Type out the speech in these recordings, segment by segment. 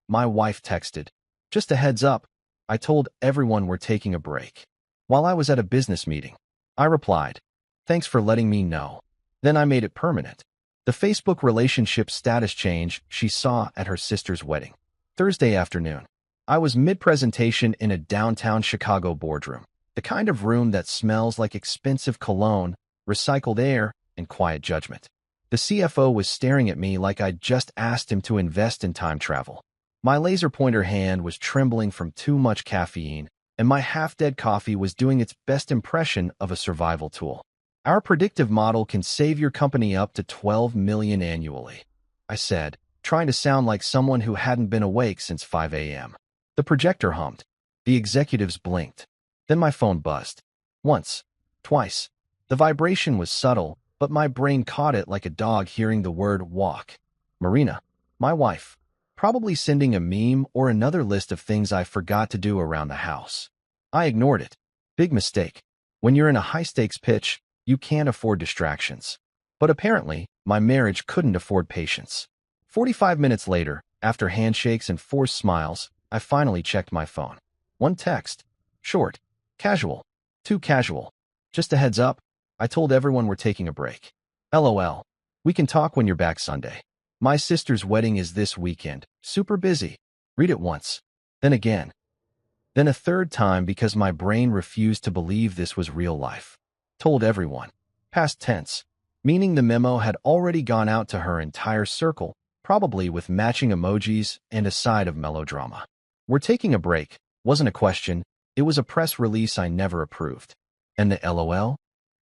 My wife texted. Just a heads up, I told everyone we're taking a break. While I was at a business meeting, I replied, thanks for letting me know. Then I made it permanent. The Facebook relationship status change she saw at her sister's wedding. Thursday afternoon. I was mid-presentation in a downtown Chicago boardroom, the kind of room that smells like expensive cologne, recycled air, and quiet judgment. The CFO was staring at me like I'd just asked him to invest in time travel. My laser pointer hand was trembling from too much caffeine, and my half-dead coffee was doing its best impression of a survival tool. Our predictive model can save your company up to $12 million annually, I said, trying to sound like someone who hadn't been awake since 5 a.m. The projector hummed. The executives blinked. Then my phone buzzed. Once. Twice. The vibration was subtle, but my brain caught it like a dog hearing the word walk. Marina, my wife, probably sending a meme or another list of things I forgot to do around the house. I ignored it. Big mistake. When you're in a high-stakes pitch, you can't afford distractions. But apparently, my marriage couldn't afford patience. 45 minutes later, after handshakes and forced smiles, I finally checked my phone. One text. Short. Casual. Too casual. Just a heads up, I told everyone we're taking a break. LOL. We can talk when you're back Sunday. My sister's wedding is this weekend. Super busy. Read it once. Then again. Then a third time because my brain refused to believe this was real life. Told everyone. Past tense. Meaning the memo had already gone out to her entire circle, probably with matching emojis and a side of melodrama. We're taking a break. Wasn't a question. It was a press release I never approved. And the LOL?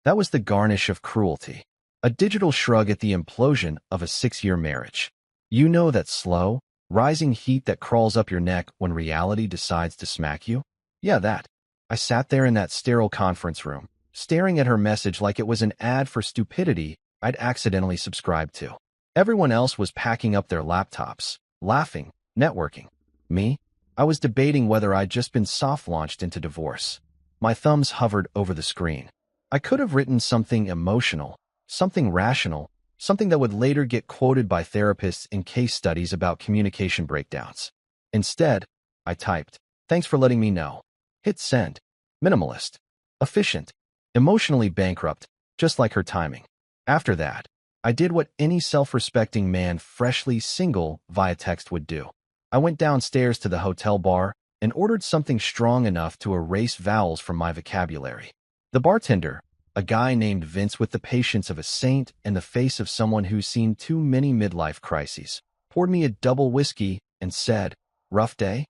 That was the garnish of cruelty. A digital shrug at the implosion of a 6-year marriage. You know that slow, rising heat that crawls up your neck when reality decides to smack you? Yeah, that. I sat there in that sterile conference room, staring at her message like it was an ad for stupidity I'd accidentally subscribed to. Everyone else was packing up their laptops, laughing, networking. Me? I was debating whether I'd just been soft-launched into divorce. My thumbs hovered over the screen. I could have written something emotional, something rational, something that would later get quoted by therapists in case studies about communication breakdowns. Instead, I typed, thanks for letting me know. Hit send. Minimalist. Efficient. Emotionally bankrupt, just like her timing. After that, I did what any self-respecting man freshly single via text would do. I went downstairs to the hotel bar and ordered something strong enough to erase vowels from my vocabulary. The bartender, a guy named Vince with the patience of a saint and the face of someone who's seen too many midlife crises, poured me a double whiskey and said, rough day?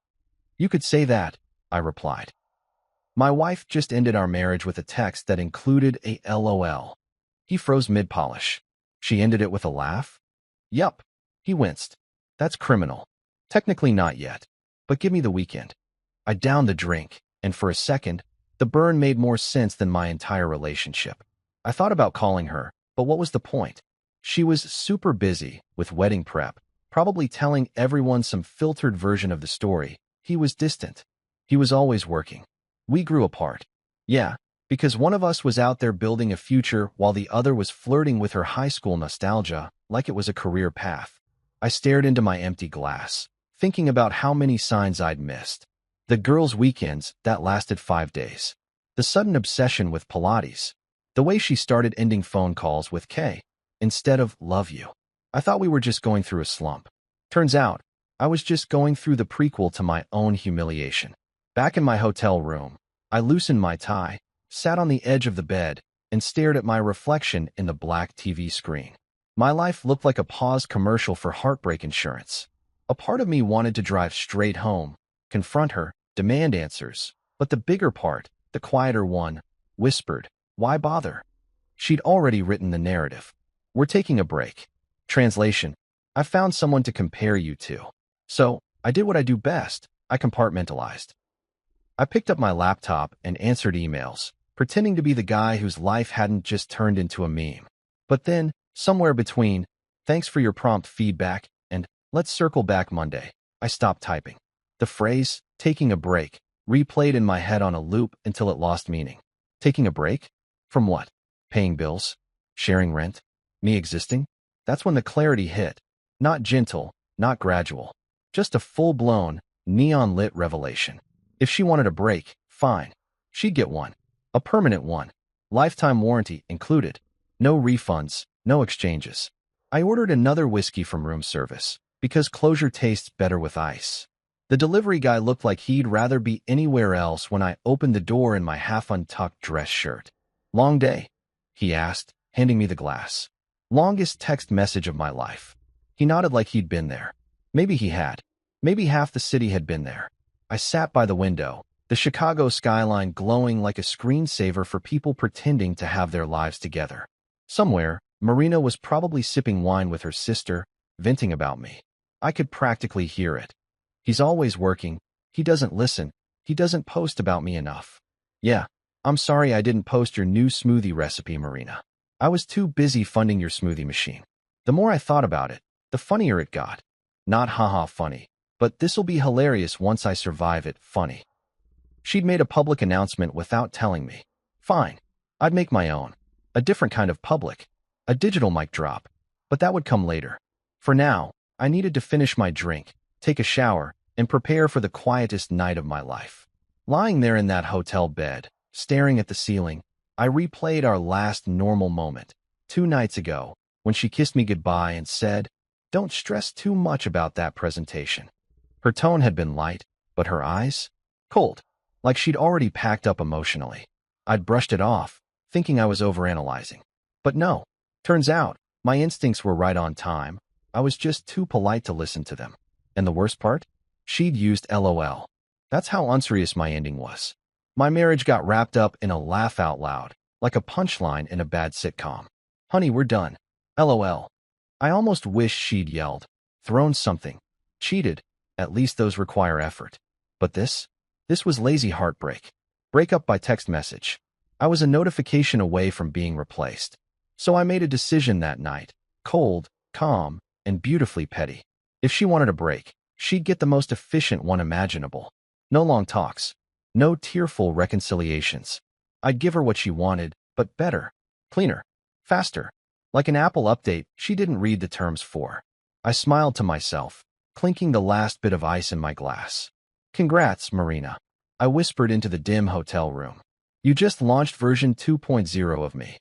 You could say that, I replied. My wife just ended our marriage with a text that included a LOL. He froze mid-polish. She ended it with a laugh? Yup. He winced. That's criminal. Technically not yet, but give me the weekend. I downed the drink, and for a second, the burn made more sense than my entire relationship. I thought about calling her, but what was the point? She was super busy with wedding prep, probably telling everyone some filtered version of the story. He was distant. He was always working. We grew apart. Yeah, because one of us was out there building a future while the other was flirting with her high school nostalgia like it was a career path. I stared into my empty glass, thinking about how many signs I'd missed. The girls' weekends that lasted 5 days. The sudden obsession with Pilates. The way she started ending phone calls with K instead of love you. I thought we were just going through a slump. Turns out, I was just going through the prequel to my own humiliation. Back in my hotel room, I loosened my tie, sat on the edge of the bed, and stared at my reflection in the black TV screen. My life looked like a paused commercial for heartbreak insurance. A part of me wanted to drive straight home, confront her, demand answers, but the bigger part, the quieter one, whispered, why bother? She'd already written the narrative. We're taking a break. Translation, I found someone to compare you to. So, I did what I do best. I compartmentalized. I picked up my laptop and answered emails, pretending to be the guy whose life hadn't just turned into a meme. But then, somewhere between, thanks for your prompt feedback, and let's circle back Monday, I stopped typing. The phrase, taking a break, replayed in my head on a loop until it lost meaning. Taking a break? From what? Paying bills? Sharing rent? Me existing? That's when the clarity hit. Not gentle, not gradual. Just a full-blown, neon-lit revelation. If she wanted a break, fine. She'd get one. A permanent one. Lifetime warranty included. No refunds, no exchanges. I ordered another whiskey from room service, because closure tastes better with ice. The delivery guy looked like he'd rather be anywhere else when I opened the door in my half-untucked dress shirt. "Long day?" he asked, handing me the glass. "Longest text message of my life." He nodded like he'd been there. Maybe he had. Maybe half the city had been there. I sat by the window, the Chicago skyline glowing like a screensaver for people pretending to have their lives together. Somewhere, Marina was probably sipping wine with her sister, venting about me. I could practically hear it. "He's always working. He doesn't listen. He doesn't post about me enough." "Yeah, I'm sorry I didn't post your new smoothie recipe, Marina. I was too busy funding your smoothie machine." The more I thought about it, the funnier it got. Not haha funny, but this'll be hilarious once I survive it funny. She'd made a public announcement without telling me. Fine, I'd make my own. A different kind of public. A digital mic drop. But that would come later. For now, I needed to finish my drink, take a shower, and prepare for the quietest night of my life. Lying there in that hotel bed, staring at the ceiling, I replayed our last normal moment, 2 nights ago, when she kissed me goodbye and said, "Don't stress too much about that presentation." Her tone had been light, but her eyes? Cold, like she'd already packed up emotionally. I'd brushed it off, thinking I was overanalyzing. But no, turns out, my instincts were right on time. I was just too polite to listen to them. And the worst part? She'd used LOL. That's how unserious my ending was. My marriage got wrapped up in a laugh out loud, like a punchline in a bad sitcom. "Honey, we're done. LOL." I almost wished she'd yelled, thrown something, cheated. At least those require effort. But this was lazy heartbreak. Breakup by text message. I was a notification away from being replaced. So I made a decision that night, cold, calm, and beautifully petty. If she wanted a break, she'd get the most efficient one imaginable. No long talks. No tearful reconciliations. I'd give her what she wanted, but better, cleaner, faster. Like an Apple update she didn't read the terms for. I smiled to myself, clinking the last bit of ice in my glass. "Congrats, Marina," I whispered into the dim hotel room. "You just launched version 2.0 of me.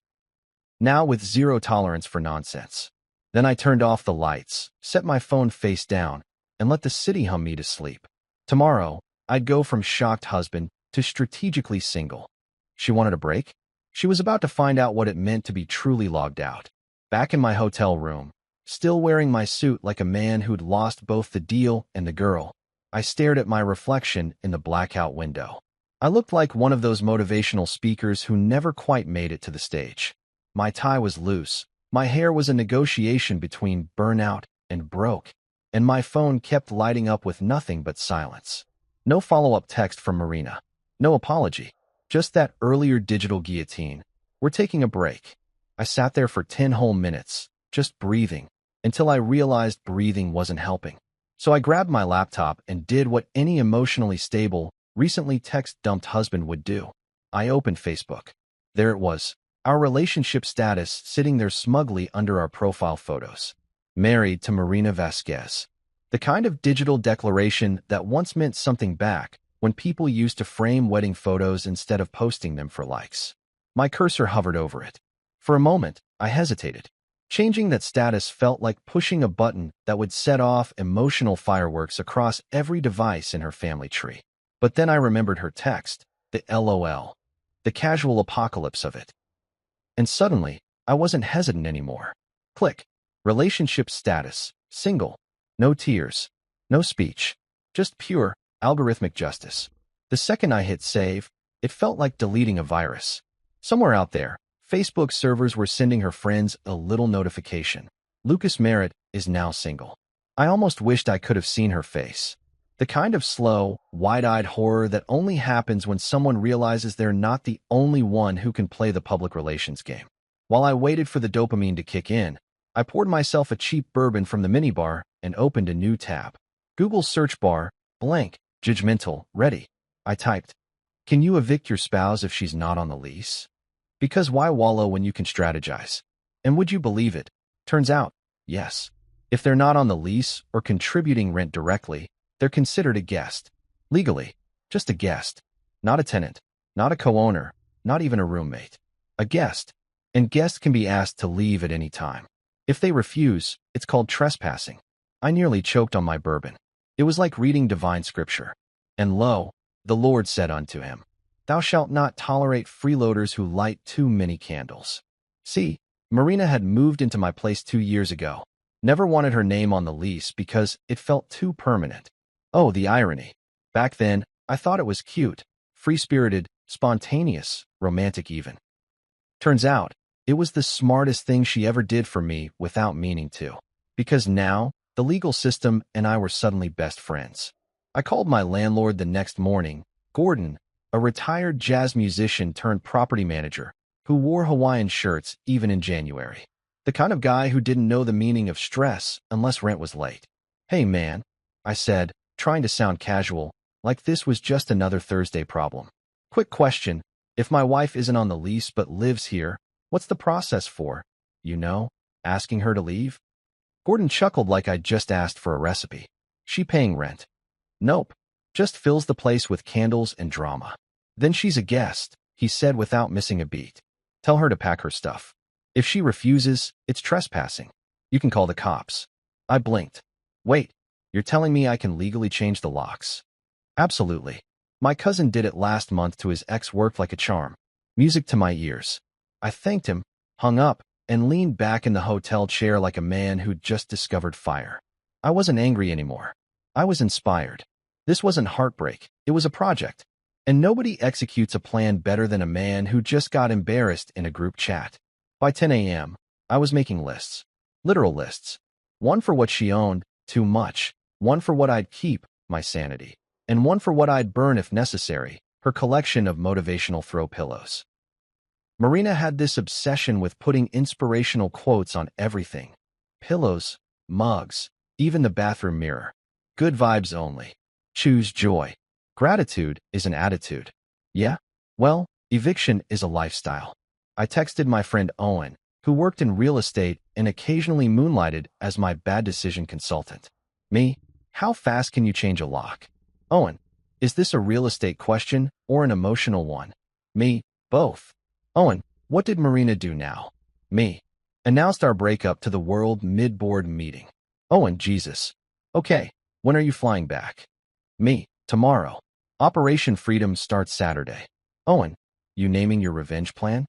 Now with zero tolerance for nonsense." Then I turned off the lights, set my phone face down, and let the city hum me to sleep. Tomorrow, I'd go from shocked husband to strategically single. She wanted a break? She was about to find out what it meant to be truly logged out. Back in my hotel room, still wearing my suit like a man who'd lost both the deal and the girl, I stared at my reflection in the blackout window. I looked like one of those motivational speakers who never quite made it to the stage. My tie was loose, my hair was a negotiation between burnout and broke, and my phone kept lighting up with nothing but silence. No follow-up text from Marina. No apology. Just that earlier digital guillotine. "We're taking a break." I sat there for 10 whole minutes, just breathing, until I realized breathing wasn't helping. So I grabbed my laptop and did what any emotionally stable, recently text-dumped husband would do. I opened Facebook. There it was, our relationship status sitting there smugly under our profile photos. Married to Marina Vasquez. The kind of digital declaration that once meant something back when people used to frame wedding photos instead of posting them for likes. My cursor hovered over it. For a moment, I hesitated. Changing that status felt like pushing a button that would set off emotional fireworks across every device in her family tree. But then I remembered her text, the LOL, the casual apocalypse of it. And suddenly, I wasn't hesitant anymore. Click. Relationship status. Single. No tears. No speech. Just pure, algorithmic justice. The second I hit save, it felt like deleting a virus. Somewhere out there, Facebook servers were sending her friends a little notification. Lucas Merritt is now single. I almost wished I could have seen her face. The kind of slow, wide-eyed horror that only happens when someone realizes they're not the only one who can play the public relations game. While I waited for the dopamine to kick in, I poured myself a cheap bourbon from the minibar and opened a new tab. Google search bar, blank, judgmental, ready. I typed, "Can you evict your spouse if she's not on the lease? Because why wallow when you can strategize?" And would you believe it? Turns out, yes. If they're not on the lease or contributing rent directly, they're considered a guest. Legally, just a guest. Not a tenant, not a co-owner, not even a roommate. A guest. And guests can be asked to leave at any time. If they refuse, it's called trespassing. I nearly choked on my bourbon. It was like reading divine scripture. And lo, the Lord said unto him, Thou shalt not tolerate freeloaders who light too many candles. See, Marina had moved into my place 2 years ago. Never wanted her name on the lease because it felt too permanent. Oh, the irony. Back then, I thought it was cute, free-spirited, spontaneous, romantic even. Turns out, it was the smartest thing she ever did for me without meaning to. Because now, the legal system and I were suddenly best friends. I called my landlord the next morning, Gordon, a retired jazz musician turned property manager, who wore Hawaiian shirts even in January. The kind of guy who didn't know the meaning of stress unless rent was late. Hey man, I said, trying to sound casual, like this was just another Thursday problem. Quick question, if my wife isn't on the lease but lives here, what's the process for, asking her to leave? Gordon chuckled like I'd just asked for a recipe. She paying rent? Nope, just fills the place with candles and drama. Then she's a guest, he said without missing a beat. Tell her to pack her stuff. If she refuses, it's trespassing. You can call the cops. I blinked. Wait, you're telling me I can legally change the locks? Absolutely. My cousin did it last month to his ex, worked like a charm. Music to my ears. I thanked him, hung up, and leaned back in the hotel chair like a man who'd just discovered fire. I wasn't angry anymore. I was inspired. This wasn't heartbreak, it was a project. And nobody executes a plan better than a man who just got embarrassed in a group chat. By 10 a.m., I was making lists. Literal lists. One for what she owned, too much. One for what I'd keep, my sanity. And one for what I'd burn if necessary, her collection of motivational throw pillows. Marina had this obsession with putting inspirational quotes on everything. Pillows, mugs, even the bathroom mirror. Good vibes only. Choose joy. Gratitude is an attitude. Yeah? Well, eviction is a lifestyle. I texted my friend Owen, who worked in real estate and occasionally moonlighted as my bad decision consultant. Me, how fast can you change a lock? Owen, is this a real estate question or an emotional one? Me, both. Owen, what did Marina do now? Me, announced our breakup to the world mid-board meeting. Owen, Jesus. Okay, when are you flying back? Me, tomorrow. Operation Freedom starts Saturday. Owen, you naming your revenge plan?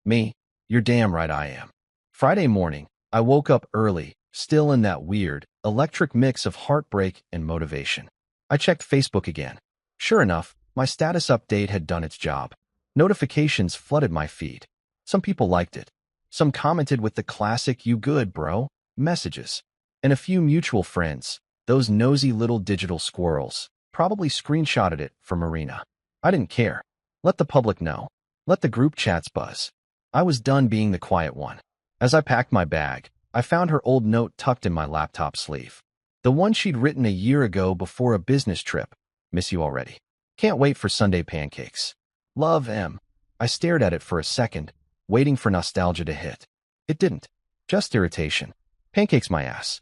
Me, you're damn right I am. Friday morning, I woke up early, still in that weird, electric mix of heartbreak and motivation. I checked Facebook again. Sure enough, my status update had done its job. Notifications flooded my feed. Some people liked it. Some commented with the classic "you good, bro" messages. And a few mutual friends, those nosy little digital squirrels, probably screenshotted it for Marina. I didn't care. Let the public know. Let the group chats buzz. I was done being the quiet one. As I packed my bag, I found her old note tucked in my laptop sleeve. The one she'd written a year ago before a business trip. Miss you already. Can't wait for Sunday pancakes. Love, M. I stared at it for a second, waiting for nostalgia to hit. It didn't. Just irritation. Pancakes my ass.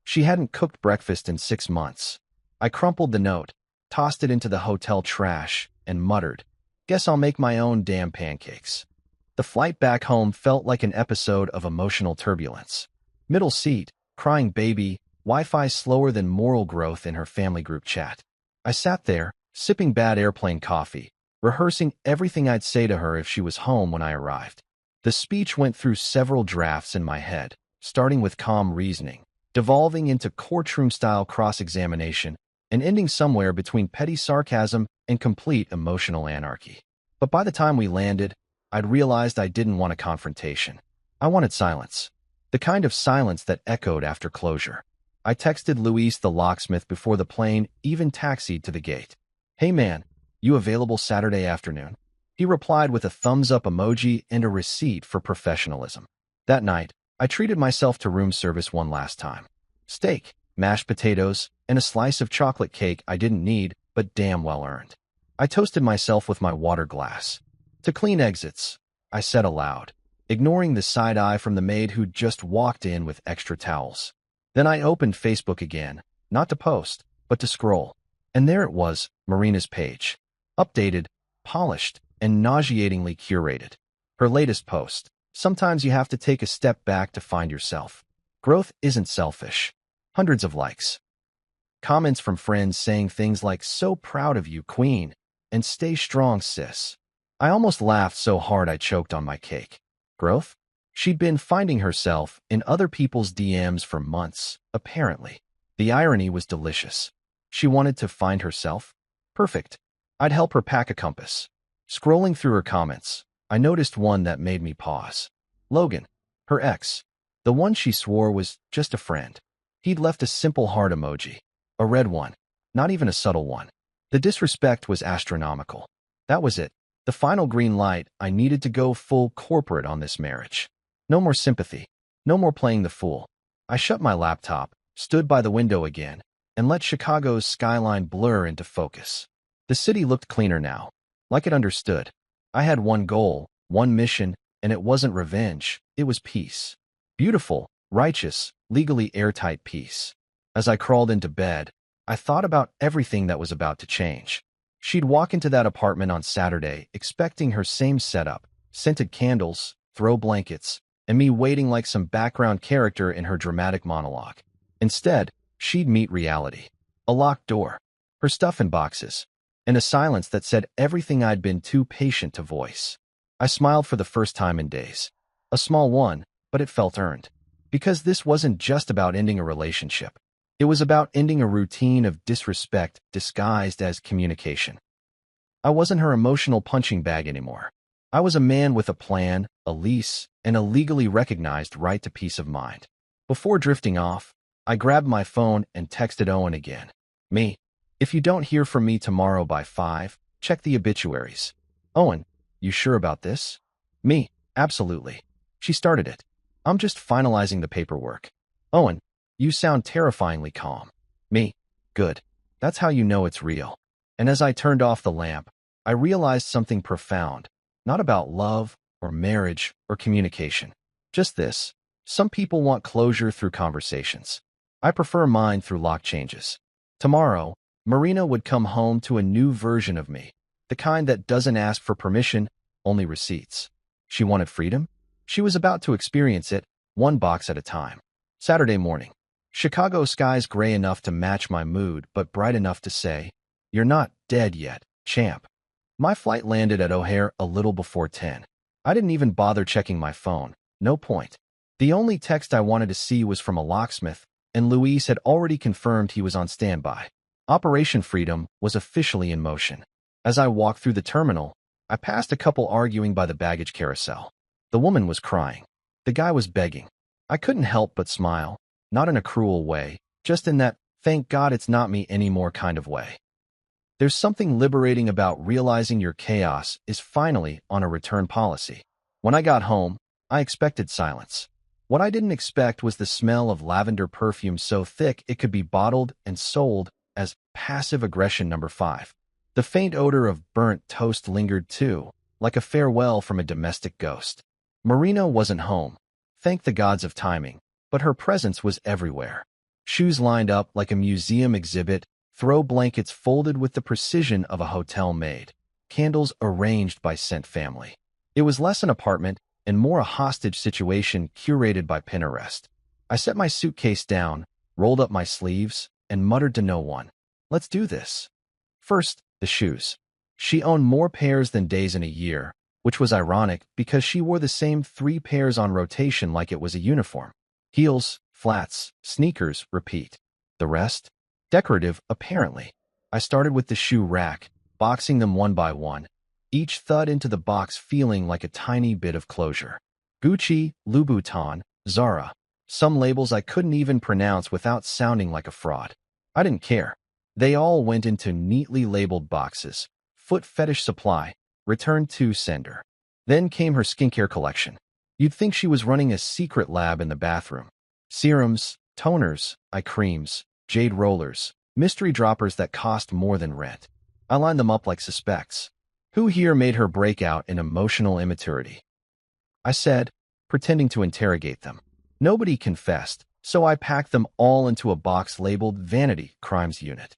She hadn't cooked breakfast in 6 months. I crumpled the note, tossed it into the hotel trash, and muttered, Guess I'll make my own damn pancakes. The flight back home felt like an episode of emotional turbulence. Middle seat, crying baby, Wi-Fi slower than moral growth in her family group chat. I sat there, sipping bad airplane coffee, rehearsing everything I'd say to her if she was home when I arrived. The speech went through several drafts in my head, starting with calm reasoning, devolving into courtroom-style cross-examination, and ending somewhere between petty sarcasm and complete emotional anarchy. But by the time we landed, I'd realized I didn't want a confrontation. I wanted silence. The kind of silence that echoed after closure. I texted Luis the locksmith before the plane even taxied to the gate. Hey man, you available Saturday afternoon? He replied with a thumbs-up emoji and a receipt for professionalism. That night, I treated myself to room service one last time. Steak, mashed potatoes, and a slice of chocolate cake I didn't need, but damn well earned. I toasted myself with my water glass. To clean exits, I said aloud, ignoring the side eye from the maid who'd just walked in with extra towels. Then I opened Facebook again, not to post, but to scroll. And there it was, Marina's page. Updated, polished, and nauseatingly curated. Her latest post. Sometimes you have to take a step back to find yourself. Growth isn't selfish. Hundreds of likes. Comments from friends saying things like, "So proud of you, queen," and "Stay strong, sis." I almost laughed so hard I choked on my cake. Growth? She'd been finding herself in other people's DMs for months, apparently. The irony was delicious. She wanted to find herself? Perfect. I'd help her pack a compass. Scrolling through her comments, I noticed one that made me pause. Logan, her ex, the one she swore was just a friend. He'd left a simple heart emoji. A red one, not even a subtle one. The disrespect was astronomical. That was it. The final green light. I needed to go full corporate on this marriage. No more sympathy. No more playing the fool. I shut my laptop, stood by the window again, and let Chicago's skyline blur into focus. The city looked cleaner now, like it understood. I had one goal, one mission, and it wasn't revenge, it was peace. Beautiful, righteous, legally airtight peace. As I crawled into bed, I thought about everything that was about to change. She'd walk into that apartment on Saturday, expecting her same setup, scented candles, throw blankets, and me waiting like some background character in her dramatic monologue. Instead, she'd meet reality. A locked door, her stuff in boxes, and a silence that said everything I'd been too patient to voice. I smiled for the first time in days. A small one, but it felt earned. Because this wasn't just about ending a relationship. It was about ending a routine of disrespect disguised as communication. I wasn't her emotional punching bag anymore. I was a man with a plan, a lease, and a legally recognized right to peace of mind. Before drifting off, I grabbed my phone and texted Owen again. Me. If you don't hear from me tomorrow by 5, check the obituaries. Owen, you sure about this? Me. Absolutely. She started it. I'm just finalizing the paperwork. Owen, you sound terrifyingly calm. Me. Good. That's how you know it's real. And as I turned off the lamp, I realized something profound. Not about love, or marriage, or communication. Just this. Some people want closure through conversations. I prefer mine through lock changes. Tomorrow, Marina would come home to a new version of me. The kind that doesn't ask for permission, only receipts. She wanted freedom? She was about to experience it, one box at a time. Saturday morning. Chicago skies gray enough to match my mood, but bright enough to say, "You're not dead yet, champ." My flight landed at O'Hare a little before 10. I didn't even bother checking my phone. No point. The only text I wanted to see was from a locksmith, and Luis had already confirmed he was on standby. Operation Freedom was officially in motion. As I walked through the terminal, I passed a couple arguing by the baggage carousel. The woman was crying. The guy was begging. I couldn't help but smile, not in a cruel way, just in that, thank God it's not me anymore kind of way. There's something liberating about realizing your chaos is finally on a return policy. When I got home, I expected silence. What I didn't expect was the smell of lavender perfume so thick it could be bottled and sold as passive aggression number 5. The faint odor of burnt toast lingered too, like a farewell from a domestic ghost. Marina wasn't home. Thank the gods of timing, but her presence was everywhere. Shoes lined up like a museum exhibit, throw blankets folded with the precision of a hotel maid, candles arranged by scent family. It was less an apartment and more a hostage situation curated by Pinterest. I set my suitcase down, rolled up my sleeves, and muttered to no one, "Let's do this." First, the shoes. She owned more pairs than days in a year, which was ironic because she wore the same 3 pairs on rotation like it was a uniform. Heels, flats, sneakers, repeat. The rest? Decorative, apparently. I started with the shoe rack, boxing them one by one, each thud into the box feeling like a tiny bit of closure. Gucci, Louboutin, Zara. Some labels I couldn't even pronounce without sounding like a fraud. I didn't care. They all went into neatly labeled boxes. Foot fetish supply, return to sender. Then came her skincare collection. You'd think she was running a secret lab in the bathroom. Serums, toners, eye creams, jade rollers, mystery droppers that cost more than rent. I lined them up like suspects. Who here made her break out in emotional immaturity? I said, pretending to interrogate them. Nobody confessed, So I packed them all into a box labeled Vanity Crimes Unit.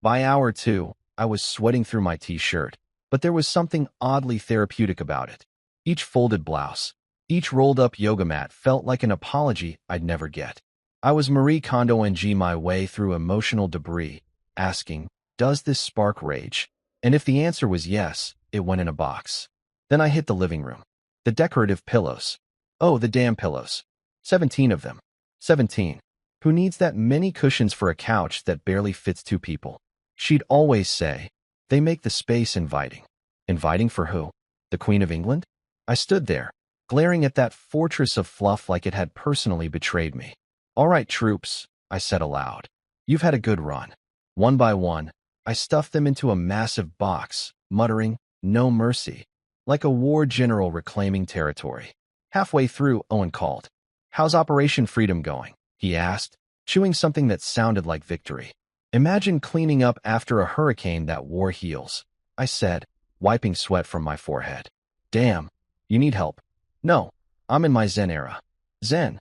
By hour 2, I was sweating through my t-shirt, but there was something oddly therapeutic about it. Each folded blouse, each rolled-up yoga mat felt like an apology I'd never get. I was Marie Kondo-ng my way through emotional debris, asking, does this spark rage? And if the answer was yes, it went in a box. Then I hit the living room. The decorative pillows. Oh, the damn pillows. 17 of them. 17. Who needs that many cushions for a couch that barely fits 2 people? She'd always say, they make the space inviting. Inviting for who? The Queen of England? I stood there, glaring at that fortress of fluff like it had personally betrayed me. All right, troops, I said aloud. You've had a good run. One by one, I stuffed them into a massive box, muttering, no mercy, like a war general reclaiming territory. Halfway through, Owen called. How's Operation Freedom going? He asked, chewing something that sounded like victory. Imagine cleaning up after a hurricane that wore heels, I said, wiping sweat from my forehead. Damn, you need help? No, I'm in my Zen era. Zen?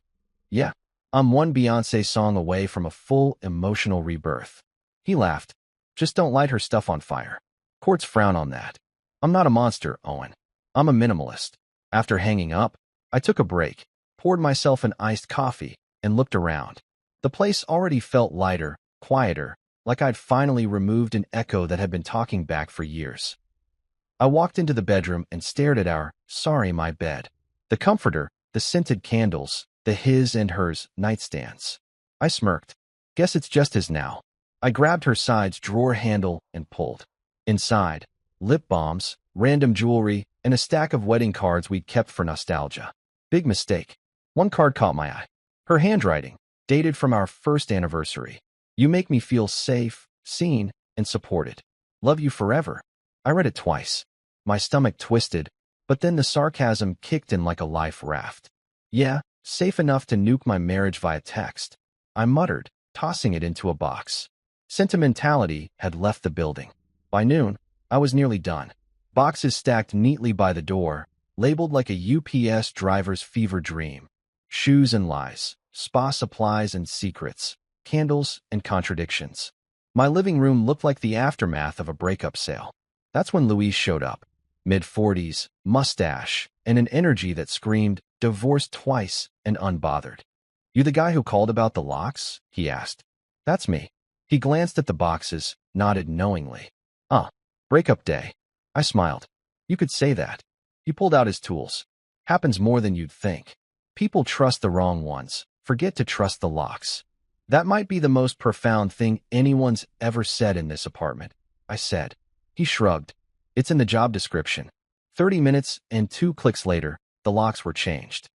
Yeah, I'm one Beyoncé song away from a full emotional rebirth. He laughed. Just don't light her stuff on fire. Courts frown on that. I'm not a monster, Owen. I'm a minimalist. After hanging up, I took a break, poured myself an iced coffee, and looked around. The place already felt lighter, quieter, like I'd finally removed an echo that had been talking back for years. I walked into the bedroom and stared at our, sorry, my bed. The comforter, the scented candles, the his and hers nightstands. I smirked. Guess it's just his now. I grabbed her side's drawer handle and pulled. Inside, lip balms, random jewelry, and a stack of wedding cards we'd kept for nostalgia. Big mistake. One card caught my eye. Her handwriting, dated from our first anniversary. You make me feel safe, seen, and supported. Love you forever. I read it twice. My stomach twisted, but then the sarcasm kicked in like a life raft. Yeah, safe enough to nuke my marriage via text, I muttered, tossing it into a box. Sentimentality had left the building. By noon, I was nearly done. Boxes stacked neatly by the door, labeled like a UPS driver's fever dream. Shoes and lies, spa supplies and secrets, candles and contradictions. My living room looked like the aftermath of a breakup sale. That's when Louise showed up. Mid-40s, mustache, and an energy that screamed, divorced twice and unbothered. You the guy who called about the locks? He asked. That's me. He glanced at the boxes, nodded knowingly. Breakup day. I smiled. You could say that. He pulled out his tools. Happens more than you'd think. People trust the wrong ones, forget to trust the locks. That might be the most profound thing anyone's ever said in this apartment, I said. He shrugged. It's in the job description. 30 minutes and 2 clicks later, the locks were changed.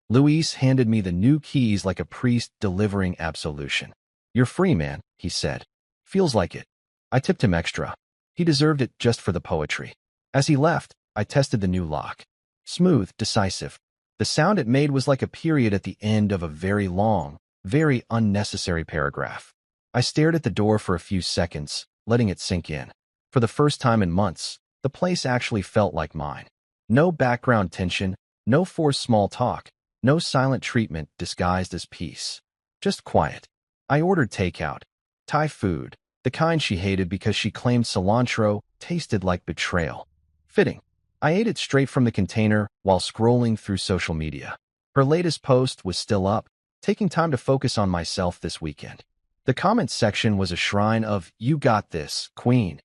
Luis handed me the new keys like a priest delivering absolution. You're free, man, he said. Feels like it. I tipped him extra. He deserved it just for the poetry. As he left, I tested the new lock. Smooth, decisive. The sound it made was like a period at the end of a very long, very unnecessary paragraph. I stared at the door for a few seconds, letting it sink in. For the first time in months, the place actually felt like mine. No background tension, no forced small talk, no silent treatment disguised as peace. Just quiet. I ordered takeout. Thai food, the kind she hated because she claimed cilantro tasted like betrayal. Fitting. I ate it straight from the container while scrolling through social media. Her latest post was still up, taking time to focus on myself this weekend. The comments section was a shrine of, you got this, queen.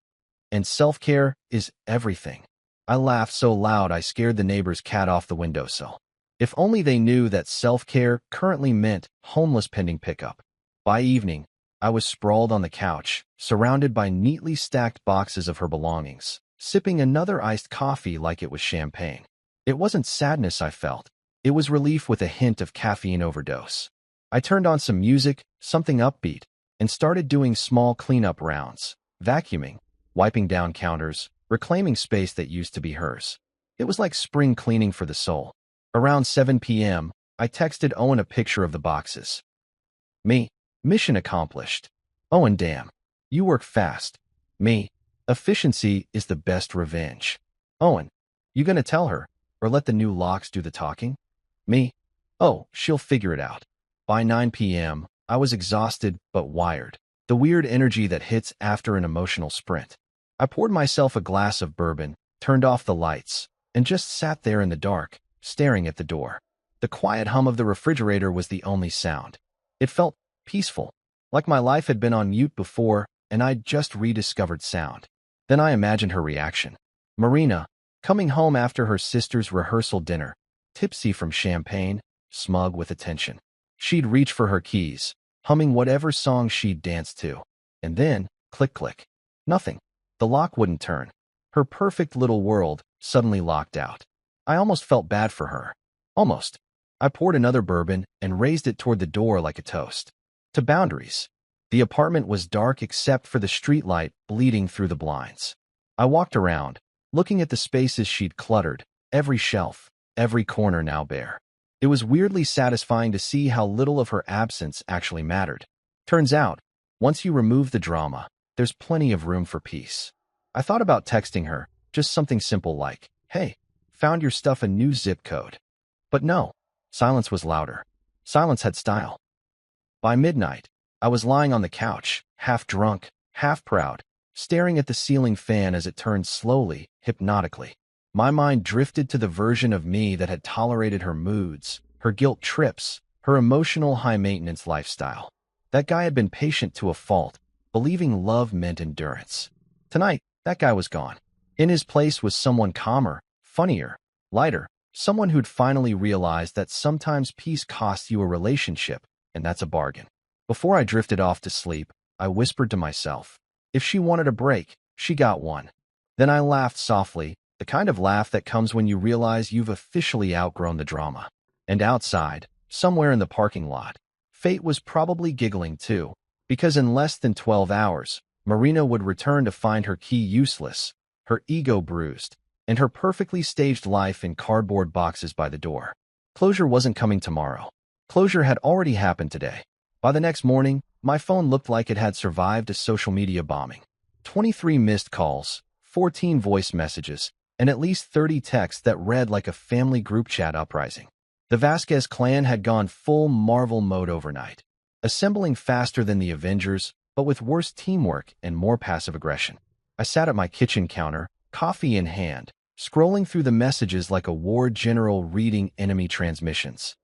And self-care is everything. I laughed so loud I scared the neighbor's cat off the windowsill. If only they knew that self-care currently meant homeless pending pickup. By evening, I was sprawled on the couch, surrounded by neatly stacked boxes of her belongings, sipping another iced coffee like it was champagne. It wasn't sadness I felt. It was relief with a hint of caffeine overdose. I turned on some music, something upbeat, and started doing small cleanup rounds, vacuuming, wiping down counters, reclaiming space that used to be hers. It was like spring cleaning for the soul. Around 7 p.m., I texted Owen a picture of the boxes. Me. Mission accomplished. Owen, damn. You work fast. Me. Efficiency is the best revenge. Owen. You gonna tell her, or let the new locks do the talking? Me. Oh, she'll figure it out. By 9 p.m., I was exhausted but wired, the weird energy that hits after an emotional sprint. I poured myself a glass of bourbon, turned off the lights, and just sat there in the dark, staring at the door. The quiet hum of the refrigerator was the only sound. It felt peaceful, like my life had been on mute before and I'd just rediscovered sound. Then I imagined her reaction. Marina, coming home after her sister's rehearsal dinner, tipsy from champagne, smug with attention. She'd reach for her keys, humming whatever song she'd danced to. And then, click click. Nothing. The lock wouldn't turn. Her perfect little world suddenly locked out. I almost felt bad for her. Almost. I poured another bourbon and raised it toward the door like a toast. To boundaries. The apartment was dark except for the streetlight bleeding through the blinds. I walked around, looking at the spaces she'd cluttered, every shelf, every corner now bare. It was weirdly satisfying to see how little of her absence actually mattered. Turns out, once you remove the drama, there's plenty of room for peace. I thought about texting her, just something simple like, "Hey, found your stuff a new zip code." But no, silence was louder. Silence had style. By midnight, I was lying on the couch, half drunk, half proud, staring at the ceiling fan as it turned slowly, hypnotically. My mind drifted to the version of me that had tolerated her moods, her guilt trips, her emotional high-maintenance lifestyle. That guy had been patient to a fault, believing love meant endurance. Tonight, that guy was gone. In his place was someone calmer, funnier, lighter, someone who'd finally realized that sometimes peace costs you a relationship, and that's a bargain. Before I drifted off to sleep, I whispered to myself, if she wanted a break, she got one. Then I laughed softly, the kind of laugh that comes when you realize you've officially outgrown the drama. And outside, somewhere in the parking lot, fate was probably giggling too, because in less than 12 hours, Marina would return to find her key useless, her ego bruised, and her perfectly staged life in cardboard boxes by the door. Closure wasn't coming tomorrow. Closure had already happened today. By the next morning, my phone looked like it had survived a social media bombing. 23 missed calls, 14 voice messages, and at least 30 texts that read like a family group chat uprising. The Vasquez clan had gone full Marvel mode overnight, assembling faster than the Avengers, but with worse teamwork and more passive aggression. I sat at my kitchen counter, coffee in hand, scrolling through the messages like a war general reading enemy transmissions.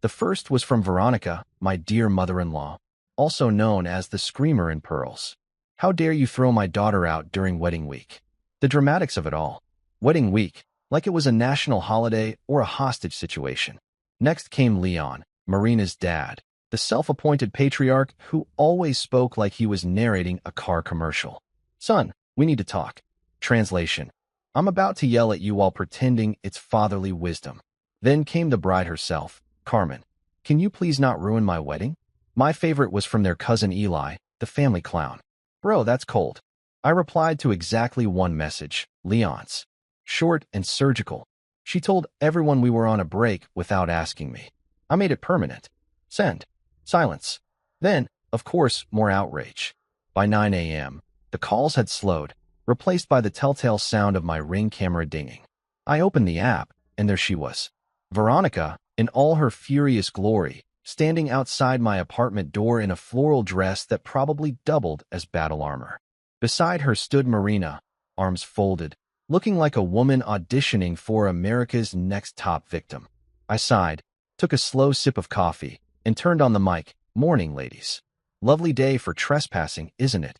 The first was from Veronica, my dear mother-in-law, also known as the Screamer in Pearls. How dare you throw my daughter out during wedding week? The dramatics of it all. Wedding week, like it was a national holiday or a hostage situation. Next came Leon, Marina's dad, the self-appointed patriarch who always spoke like he was narrating a car commercial. Son, we need to talk. Translation. I'm about to yell at you while pretending it's fatherly wisdom. Then came the bride herself, Carmen. Can you please not ruin my wedding? My favorite was from their cousin Eli, the family clown. Bro, that's cold. I replied to exactly one message, Leon's. Short and surgical. She told everyone we were on a break without asking me. I made it permanent. Send. Silence. Then, of course, more outrage. By 9 a.m., the calls had slowed, replaced by the telltale sound of my Ring camera dinging. I opened the app, and there she was. Veronica, in all her furious glory, standing outside my apartment door in a floral dress that probably doubled as battle armor. Beside her stood Marina, arms folded, looking like a woman auditioning for America's Next Top Victim. I sighed, took a slow sip of coffee, and turned on the mic. Morning, ladies. Lovely day for trespassing, isn't it?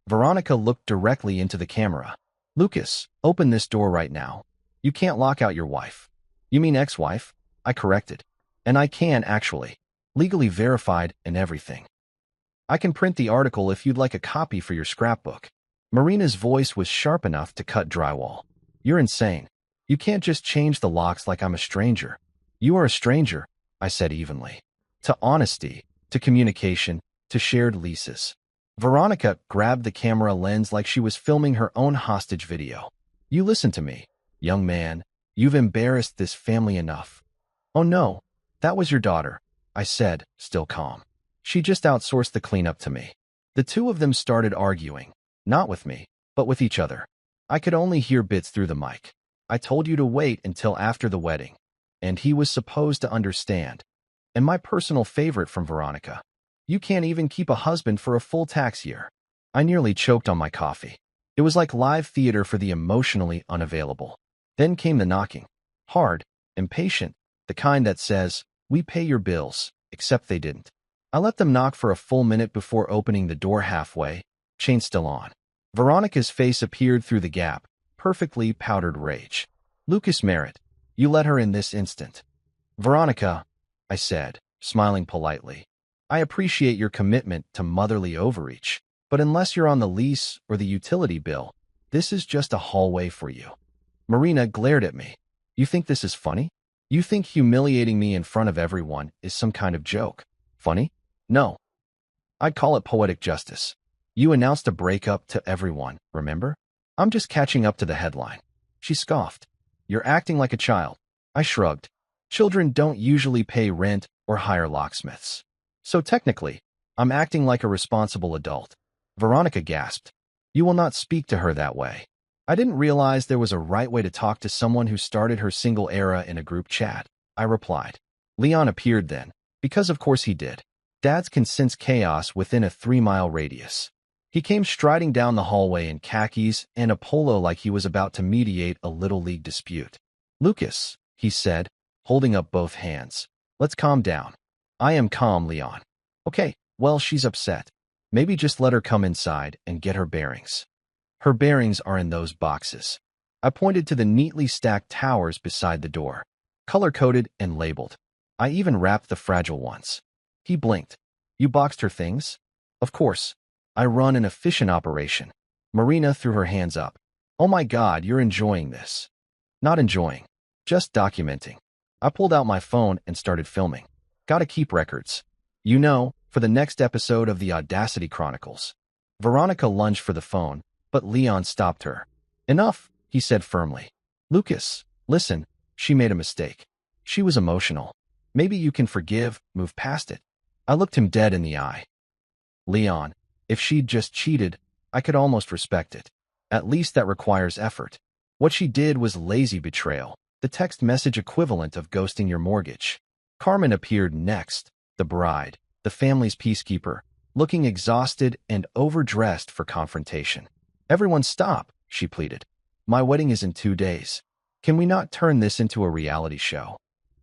Veronica looked directly into the camera. Lucas, open this door right now. You can't lock out your wife. You mean ex-wife? I corrected. And I can, actually. Legally verified and everything. I can print the article if you'd like a copy for your scrapbook. Marina's voice was sharp enough to cut drywall. You're insane. You can't just change the locks like I'm a stranger. You are a stranger, I said evenly. To honesty, to communication, to shared leases. Veronica grabbed the camera lens like she was filming her own hostage video. You listen to me, young man. You've embarrassed this family enough. Oh no, that was your daughter, I said, still calm. She just outsourced the cleanup to me. The two of them started arguing, not with me, but with each other. I could only hear bits through the mic. I told you to wait until after the wedding. And he was supposed to understand. And my personal favorite from Veronica. You can't even keep a husband for a full tax year. I nearly choked on my coffee. It was like live theater for the emotionally unavailable. Then came the knocking. Hard, impatient, the kind that says, "We pay your bills," except they didn't. I let them knock for a full minute before opening the door halfway, chain still on. Veronica's face appeared through the gap, perfectly powdered rage. "Lucas Merritt, you let her in this instant." "Veronica," I said, smiling politely, "I appreciate your commitment to motherly overreach, but unless you're on the lease or the utility bill, this is just a hallway for you." Marina glared at me. "You think this is funny? You think humiliating me in front of everyone is some kind of joke? Funny? No. I'd call it poetic justice. You announced a breakup to everyone, remember? I'm just catching up to the headline." She scoffed. "You're acting like a child." I shrugged. Children don't usually pay rent or hire locksmiths. So technically, I'm acting like a responsible adult. Veronica gasped. "You will not speak to her that way." I didn't realize there was a right way to talk to someone who started her single era in a group chat. I replied. Leon appeared then, because of course he did. Dads can sense chaos within a 3-mile radius. He came striding down the hallway in khakis and a polo like he was about to mediate a little league dispute. "Lucas," he said, holding up both hands. "Let's calm down." "I am calm, Leon." "Okay, well, she's upset. Maybe just let her come inside and get her bearings." "Her bearings are in those boxes." I pointed to the neatly stacked towers beside the door, color-coded and labeled. I even wrapped the fragile ones. He blinked. "You boxed her things?" "Of course. I run an efficient operation." Marina threw her hands up. "Oh my God, you're enjoying this." "Not enjoying. Just documenting." I pulled out my phone and started filming. Gotta keep records. You know, for the next episode of the Audacity Chronicles. Veronica lunged for the phone, but Leon stopped her. "Enough," he said firmly. "Lucas, listen, she made a mistake. She was emotional. Maybe you can forgive, move past it." I looked him dead in the eye. "Leon, if she'd just cheated, I could almost respect it. At least that requires effort. What she did was lazy betrayal, the text message equivalent of ghosting your mortgage." Carmen appeared next, the bride, the family's peacekeeper, looking exhausted and overdressed for confrontation. "Everyone stop," she pleaded. "My wedding is in 2 days. Can we not turn this into a reality show?"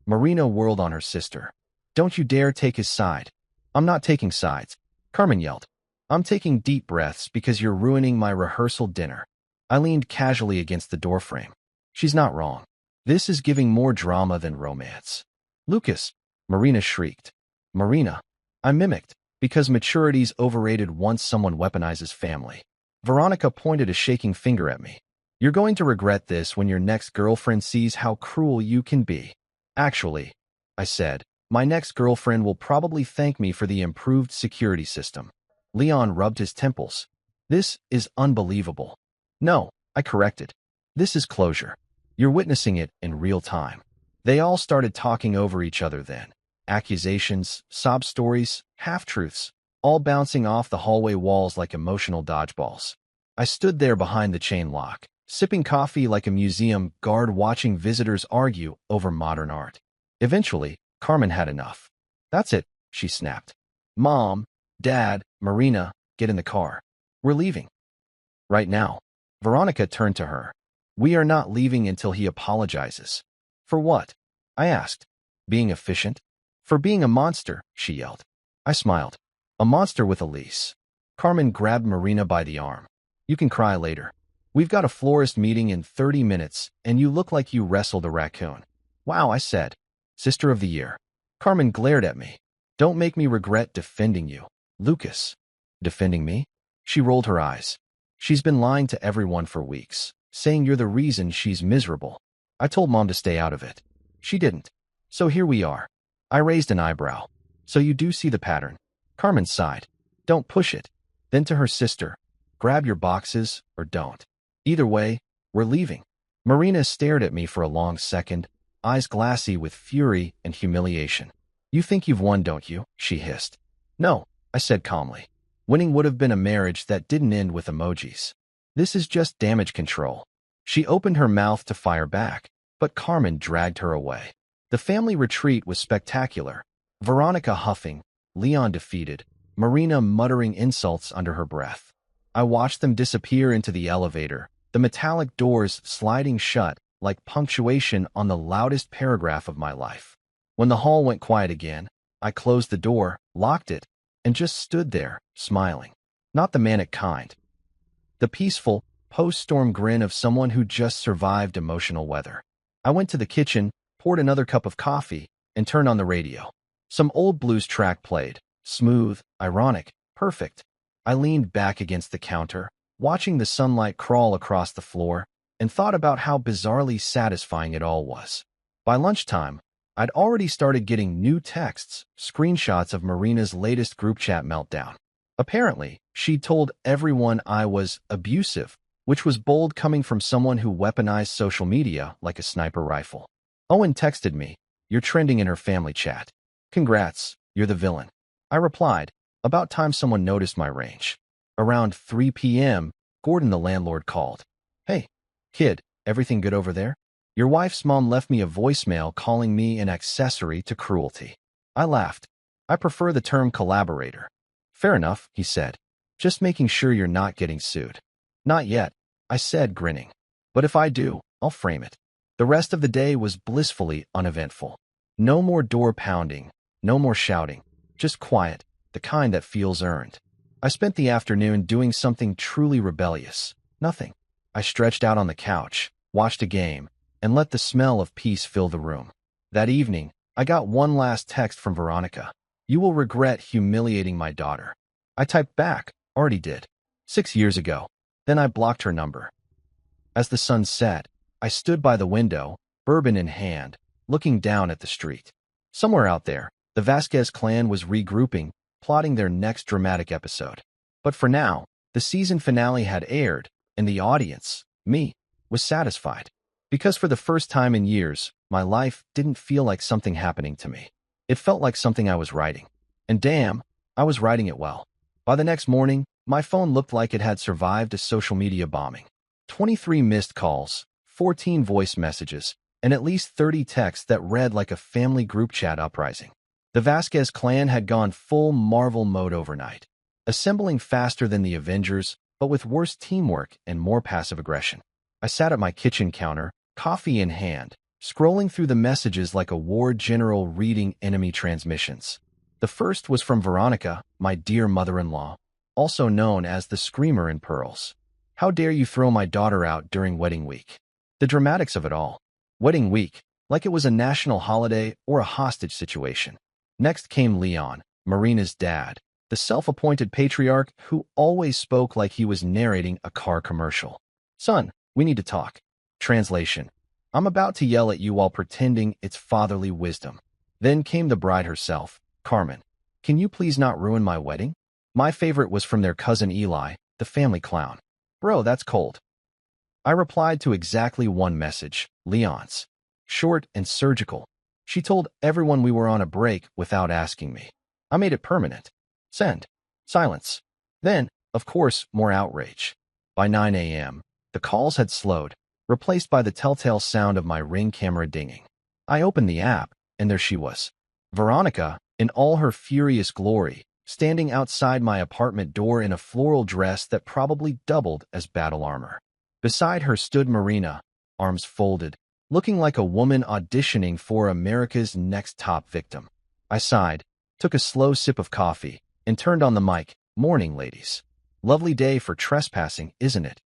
Marina whirled on her sister. "Don't you dare take his side." "I'm not taking sides," Carmen yelled. "I'm taking deep breaths because you're ruining my rehearsal dinner." I leaned casually against the doorframe. She's not wrong. This is giving more drama than romance. "Lucas," Marina shrieked. "Marina." I mimicked, because maturity's overrated once someone weaponizes family. Veronica pointed a shaking finger at me. "You're going to regret this when your next girlfriend sees how cruel you can be." "Actually," I said, "my next girlfriend will probably thank me for the improved security system." Leon rubbed his temples. "This is unbelievable." "No," I corrected. "This is closure. You're witnessing it in real time." They all started talking over each other then. Accusations, sob stories, half-truths, all bouncing off the hallway walls like emotional dodgeballs. I stood there behind the chain lock, sipping coffee like a museum guard watching visitors argue over modern art. Eventually, Carmen had enough. "That's it," she snapped. "Mom, Dad, Marina, get in the car. We're leaving. Right now." Veronica turned to her. "We are not leaving until he apologizes." "For what?" I asked. "Being efficient?" "For being a monster," she yelled. I smiled. "A monster with a lease." Carmen grabbed Marina by the arm. "You can cry later. We've got a florist meeting in 30 minutes, and you look like you wrestled a raccoon." "Wow," I said. "Sister of the year." Carmen glared at me. "Don't make me regret defending you." "Lucas." "Defending me?" She rolled her eyes. "She's been lying to everyone for weeks, saying you're the reason she's miserable. I told Mom to stay out of it. She didn't. So here we are." I raised an eyebrow. "So you do see the pattern?" Carmen sighed. "Don't push it." Then to her sister, "Grab your boxes or don't. Either way, we're leaving." Marina stared at me for a long second, eyes glassy with fury and humiliation. "You think you've won, don't you?" she hissed. "No," I said calmly. "Winning would have been a marriage that didn't end with emojis. This is just damage control." She opened her mouth to fire back, but Carmen dragged her away. The family retreat was spectacular. Veronica huffing, Leon defeated, Marina muttering insults under her breath. I watched them disappear into the elevator, the metallic doors sliding shut like punctuation on the loudest paragraph of my life. When the hall went quiet again, I closed the door, locked it, and just stood there, smiling. Not the manic kind. The peaceful, post-storm grin of someone who just survived emotional weather. I went to the kitchen, poured another cup of coffee, and turned on the radio. Some old blues track played. Smooth, ironic, perfect. I leaned back against the counter, watching the sunlight crawl across the floor, and thought about how bizarrely satisfying it all was. By lunchtime, I'd already started getting new texts, screenshots of Marina's latest group chat meltdown. Apparently, she'd told everyone I was abusive, which was bold coming from someone who weaponized social media like a sniper rifle. Owen texted me, "You're trending in her family chat. Congrats, you're the villain." I replied, "About time someone noticed my range." Around 3 p.m., Gordon the landlord called. "Hey, kid, everything good over there? Your wife's mom left me a voicemail calling me an accessory to cruelty." I laughed. "I prefer the term collaborator." "Fair enough," he said. "Just making sure you're not getting sued." "Not yet," I said, grinning. "But if I do, I'll frame it." The rest of the day was blissfully uneventful. No more door pounding, no more shouting, just quiet, the kind that feels earned. I spent the afternoon doing something truly rebellious. Nothing. I stretched out on the couch, watched a game, and let the smell of peace fill the room. That evening, I got one last text from Veronica. "You will regret humiliating my daughter." I typed back, "Already did. 6 years ago." Then I blocked her number. As the sun set, I stood by the window, bourbon in hand, looking down at the street. Somewhere out there, the Vasquez clan was regrouping, plotting their next dramatic episode. But for now, the season finale had aired, and the audience, me, was satisfied. Because for the first time in years, my life didn't feel like something happening to me. It felt like something I was writing. And damn, I was writing it well. By the next morning, my phone looked like it had survived a social media bombing. 23 missed calls, 14 voice messages, and at least 30 texts that read like a family group chat uprising. The Vasquez clan had gone full Marvel mode overnight, assembling faster than the Avengers, but with worse teamwork and more passive aggression. I sat at my kitchen counter, coffee in hand, scrolling through the messages like a war general reading enemy transmissions. The first was from Veronica, my dear mother-in-law, also known as the Screamer in Pearls. "How dare you throw my daughter out during wedding week?" The dramatics of it all. Wedding week, like it was a national holiday or a hostage situation. Next came Leon, Marina's dad, the self-appointed patriarch who always spoke like he was narrating a car commercial. "Son, we need to talk." Translation: "I'm about to yell at you while pretending it's fatherly wisdom." Then came the bride herself, Carmen. "Can you please not ruin my wedding?" My favorite was from their cousin Eli, the family clown. "Bro, that's cold." I replied to exactly one message, Leon's. Short and surgical. She told everyone we were on a break without asking me. I made it permanent. Send. Silence. Then, of course, more outrage. By 9 a.m., the calls had slowed, replaced by the telltale sound of my Ring camera dinging. I opened the app, and there she was. Veronica, in all her furious glory, standing outside my apartment door in a floral dress that probably doubled as battle armor. Beside her stood Marina, arms folded, looking like a woman auditioning for America's Next Top Victim. I sighed, took a slow sip of coffee, and turned on the mic. "Morning, ladies. Lovely day for trespassing, isn't it?"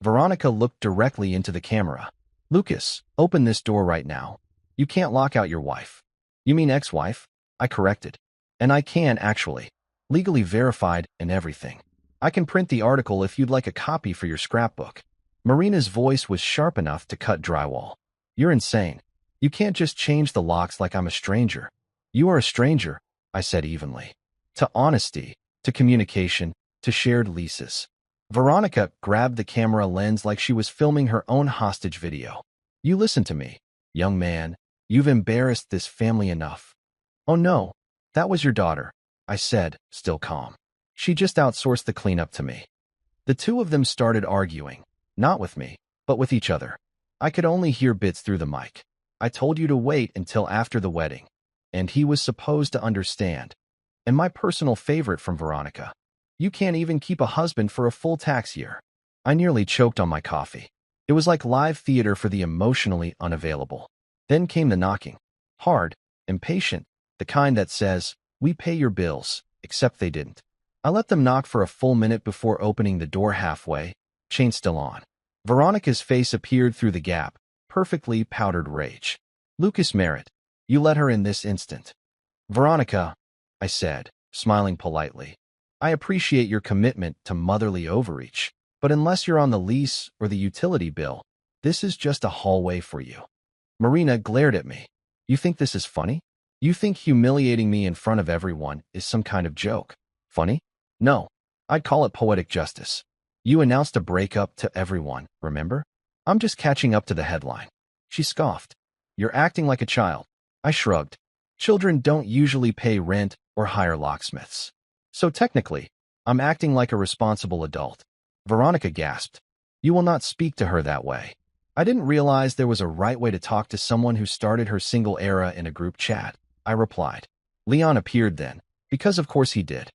Veronica looked directly into the camera. "Lucas, open this door right now. You can't lock out your wife." "You mean ex-wife?" I corrected. "And I can, actually. Legally verified and everything. I can print the article if you'd like a copy for your scrapbook." Marina's voice was sharp enough to cut drywall. "You're insane. You can't just change the locks like I'm a stranger." "You are a stranger," I said evenly. "To honesty, to communication, to shared leases." Veronica grabbed the camera lens like she was filming her own hostage video. "You listen to me, young man. You've embarrassed this family enough." "Oh no, that was your daughter," I said, still calm. "She just outsourced the cleanup to me." The two of them started arguing, not with me, but with each other. I could only hear bits through the mic. "I told you to wait until after the wedding. and he was supposed to understand. And my personal favorite from Veronica. You can't even keep a husband for a full tax year. I nearly choked on my coffee. It was like live theater for the emotionally unavailable. Then came the knocking. Hard, impatient, the kind that says, "We pay your bills," except they didn't. I let them knock for a full minute before opening the door halfway, chain still on. Veronica's face appeared through the gap, perfectly powdered rage. "Lucas Merritt, you let her in this instant." "Veronica," I said, smiling politely, "I appreciate your commitment to motherly overreach, but unless you're on the lease or the utility bill, this is just a hallway for you." Marina glared at me. "You think this is funny? You think humiliating me in front of everyone is some kind of joke? Funny? No, I'd call it poetic justice. You announced a breakup to everyone, remember? I'm just catching up to the headline." She scoffed. "You're acting like a child." I shrugged. Children don't usually pay rent or hire locksmiths. So technically, I'm acting like a responsible adult. Veronica gasped. "You will not speak to her that way." I didn't realize there was a right way to talk to someone who started her single era in a group chat, I replied. Leon appeared then, because of course he did.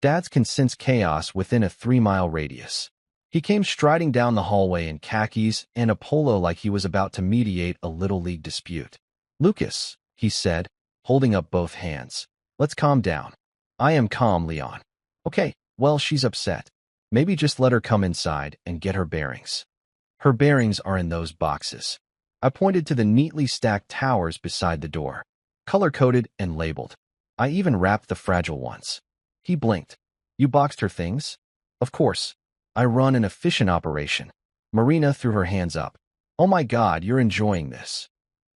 Dads can sense chaos within a 3-mile radius. He came striding down the hallway in khakis and a polo like he was about to mediate a Little League dispute. "Lucas," he said, holding up both hands. "Let's calm down." "I am calm, Leon." "Okay, well, she's upset. Maybe just let her come inside and get her bearings." "Her bearings are in those boxes." I pointed to the neatly stacked towers beside the door, color-coded and labeled. I even wrapped the fragile ones. He blinked. "You boxed her things?" "Of course. I run an efficient operation." Marina threw her hands up. "Oh my God, you're enjoying this."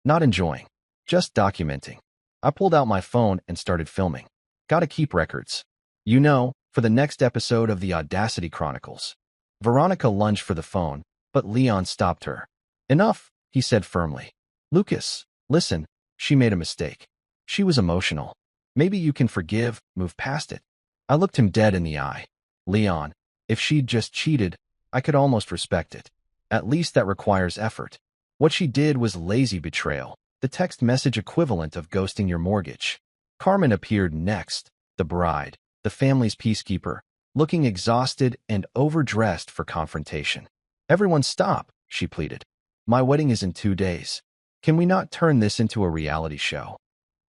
"Not enjoying. Just documenting." I pulled out my phone and started filming. Gotta keep records. You know, for the next episode of the Audacity Chronicles. Veronica lunged for the phone, but Leon stopped her. "Enough," he said firmly. "Lucas, listen, she made a mistake. She was emotional. Maybe you can forgive, move past it." I looked him dead in the eye. "Leon, if she'd just cheated, I could almost respect it. At least that requires effort. What she did was lazy betrayal, the text message equivalent of ghosting your mortgage." Carmen appeared next, the bride, the family's peacekeeper, looking exhausted and overdressed for confrontation. "Everyone stop," she pleaded. "My wedding is in 2 days. Can we not turn this into a reality show?"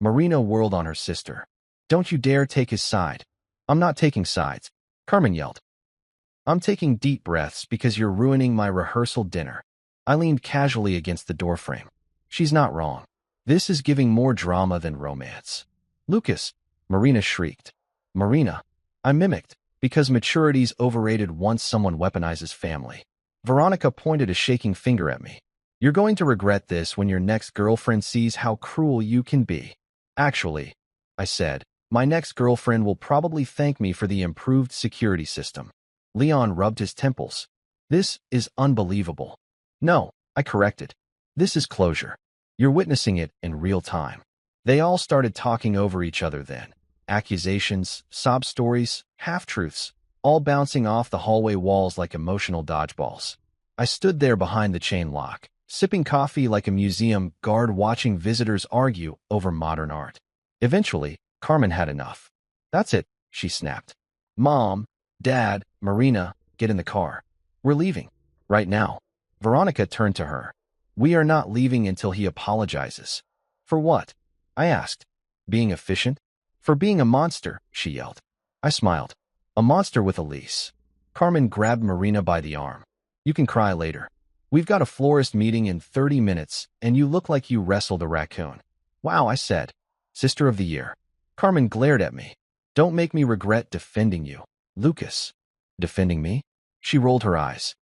Marina whirled on her sister. "Don't you dare take his side." "I'm not taking sides," Carmen yelled. "I'm taking deep breaths because you're ruining my rehearsal dinner." I leaned casually against the doorframe. She's not wrong. This is giving more drama than romance. "Lucas," Marina shrieked. "Marina." I mimicked, because maturity's overrated once someone weaponizes family. Veronica pointed a shaking finger at me. "You're going to regret this when your next girlfriend sees how cruel you can be." "Actually," I said, "my next girlfriend will probably thank me for the improved security system." Leon rubbed his temples. "This is unbelievable." "No," I corrected. "This is closure. You're witnessing it in real time." They all started talking over each other then. Accusations, sob stories, half-truths, all bouncing off the hallway walls like emotional dodgeballs. I stood there behind the chain lock, sipping coffee like a museum guard watching visitors argue over modern art. Eventually, Carmen had enough. "That's it," she snapped. "Mom, Dad, Marina, get in the car. We're leaving. Right now." Veronica turned to her. "We are not leaving until he apologizes." "For what?" I asked. "Being efficient?" "For being a monster," she yelled. I smiled. "A monster with a lease." Carmen grabbed Marina by the arm. "You can cry later. We've got a florist meeting in 30 minutes, and you look like you wrestled a raccoon." "Wow," I said. "Sister of the year." Carmen glared at me. "Don't make me regret defending you." "Lucas." "Defending me?" She rolled her eyes.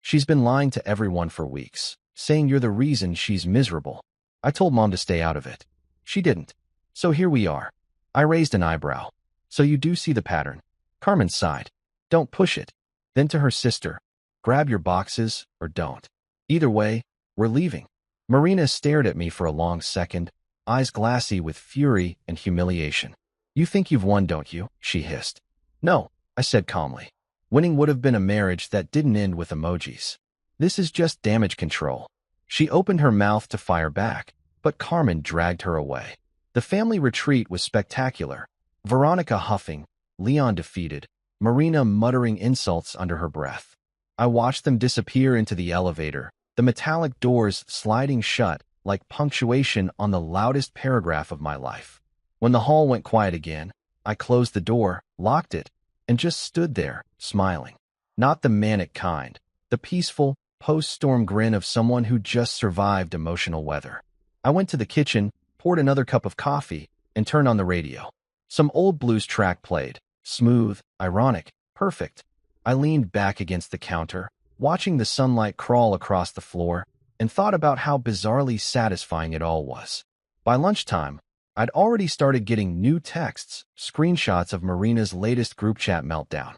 "She's been lying to everyone for weeks, saying you're the reason she's miserable. I told Mom to stay out of it. She didn't. So here we are." I raised an eyebrow. "So you do see the pattern?" Carmen sighed. "Don't push it." Then to her sister, "Grab your boxes or don't. Either way, we're leaving." Marina stared at me for a long second, eyes glassy with fury and humiliation. "You think you've won, don't you?" she hissed. "No," I said calmly. "Winning would have been a marriage that didn't end with emojis. This is just damage control." She opened her mouth to fire back, but Carmen dragged her away. The family retreat was spectacular. Veronica huffing, Leon defeated, Marina muttering insults under her breath. I watched them disappear into the elevator, the metallic doors sliding shut like punctuation on the loudest paragraph of my life. When the hall went quiet again, I closed the door, locked it, and just stood there, smiling. Not the manic kind, the peaceful, post-storm grin of someone who just survived emotional weather. I went to the kitchen, poured another cup of coffee, and turned on the radio. Some old blues track played, smooth, ironic, perfect. I leaned back against the counter, watching the sunlight crawl across the floor, and thought about how bizarrely satisfying it all was. By lunchtime, I'd already started getting new texts, screenshots of Marina's latest group chat meltdown.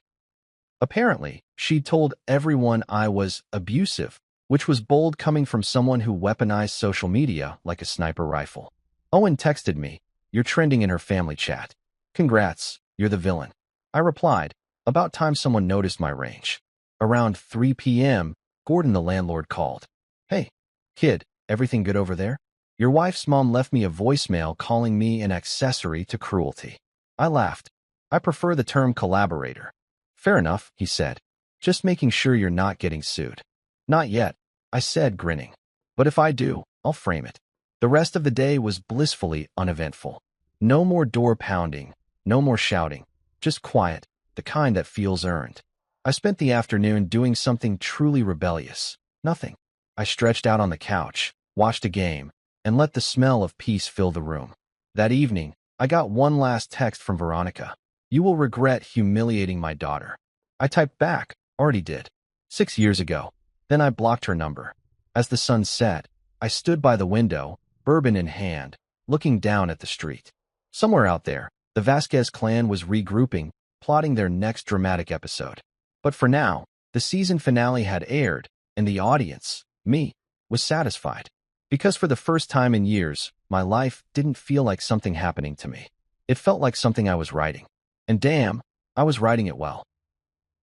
Apparently, she'd told everyone I was abusive, which was bold coming from someone who weaponized social media like a sniper rifle. Owen texted me, "You're trending in her family chat. Congrats, you're the villain." I replied, "About time someone noticed my range." Around 3 p.m., Gordon the landlord called. "Hey, kid, everything good over there? Your wife's mom left me a voicemail calling me an accessory to cruelty." I laughed. "I prefer the term collaborator." "Fair enough," he said. "Just making sure you're not getting sued." "Not yet," I said, grinning. "But if I do, I'll frame it." The rest of the day was blissfully uneventful. No more door pounding, no more shouting, just quiet, the kind that feels earned. I spent the afternoon doing something truly rebellious. Nothing. I stretched out on the couch, watched a game, and let the smell of peace fill the room. That evening, I got one last text from Veronica. "You will regret humiliating my daughter." I typed back, "Already did. 6 years ago." Then I blocked her number. As the sun set, I stood by the window, bourbon in hand, looking down at the street. Somewhere out there, the Vasquez clan was regrouping, plotting their next dramatic episode. But for now, the season finale had aired, and the audience, me, was satisfied. Because for the first time in years, my life didn't feel like something happening to me. It felt like something I was writing. And damn, I was writing it well.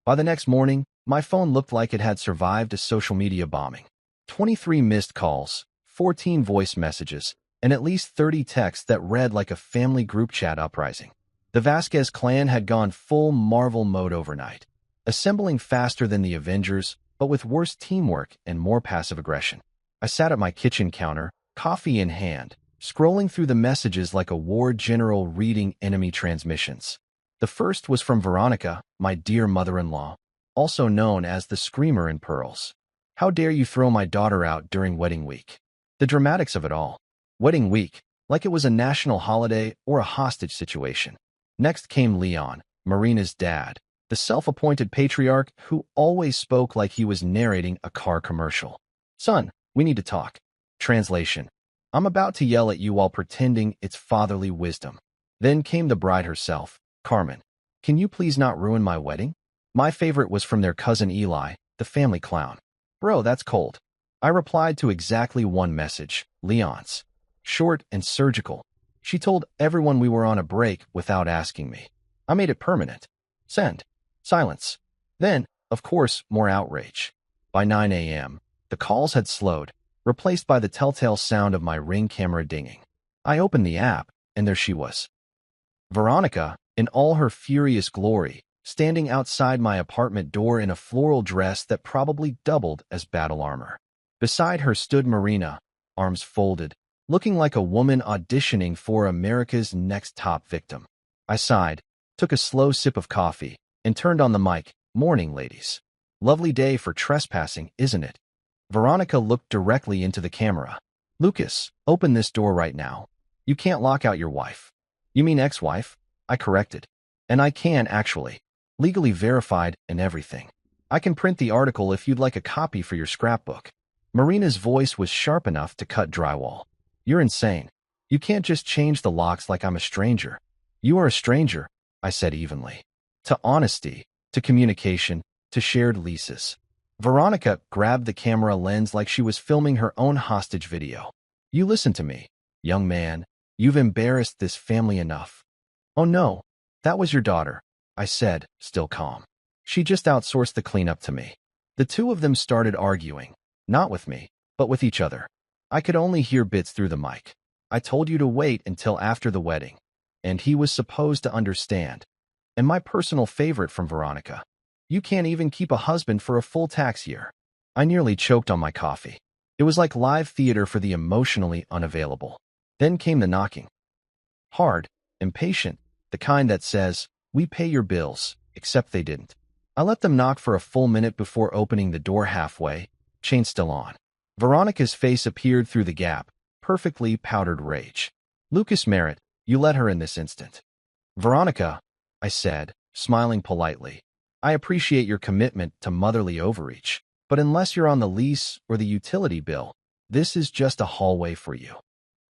By the next morning, my phone looked like it had survived a social media bombing. 23 missed calls, 14 voice messages, and at least 30 texts that read like a family group chat uprising. The Vasquez clan had gone full Marvel mode overnight, assembling faster than the Avengers, but with worse teamwork and more passive aggression. I sat at my kitchen counter, coffee in hand, scrolling through the messages like a war general reading enemy transmissions. The first was from Veronica, my dear mother-in-law, also known as the Screamer in Pearls. "How dare you throw my daughter out during wedding week?" The dramatics of it all. Wedding week, like it was a national holiday or a hostage situation. Next came Leon, Marina's dad, the self-appointed patriarch who always spoke like he was narrating a car commercial. "Son, we need to talk." Translation: "I'm about to yell at you while pretending it's fatherly wisdom." Then came the bride herself, Carmen. "Can you please not ruin my wedding?" My favorite was from their cousin Eli, the family clown. "Bro, that's cold." I replied to exactly one message, Leon's. Short and surgical. She told everyone we were on a break without asking me. I made it permanent. Send. Silence. Then, of course, more outrage. By 9 a.m., the calls had slowed, replaced by the telltale sound of my Ring camera dinging. I opened the app, and there she was. Veronica, in all her furious glory, standing outside my apartment door in a floral dress that probably doubled as battle armor. Beside her stood Marina, arms folded, looking like a woman auditioning for America's Next Top Victim. I sighed, took a slow sip of coffee, and turned on the mic. "Morning, ladies. Lovely day for trespassing, isn't it?" Veronica looked directly into the camera. "Lucas, open this door right now. You can't lock out your wife." "You mean ex-wife?" I corrected. "And I can, actually. Legally verified and everything. I can print the article if you'd like a copy for your scrapbook." Marina's voice was sharp enough to cut drywall. "You're insane. You can't just change the locks like I'm a stranger." "You are a stranger," I said evenly. "To honesty, to communication, to shared leases." Veronica grabbed the camera lens like she was filming her own hostage video. "You listen to me, young man. You've embarrassed this family enough." "Oh no, that was your daughter," I said, still calm. "She just outsourced the cleanup to me." The two of them started arguing, not with me, but with each other. I could only hear bits through the mic. I told you to wait until after the wedding. And he was supposed to understand. And my personal favorite from Veronica. You can't even keep a husband for a full tax year. I nearly choked on my coffee. It was like live theater for the emotionally unavailable. Then came the knocking. Hard, impatient, the kind that says, "We pay your bills," except they didn't. I let them knock for a full minute before opening the door halfway, chain still on. Veronica's face appeared through the gap, perfectly powdered rage. "Lucas Merritt, you let her in this instant." "Veronica," I said, smiling politely, "I appreciate your commitment to motherly overreach, but unless you're on the lease or the utility bill, this is just a hallway for you."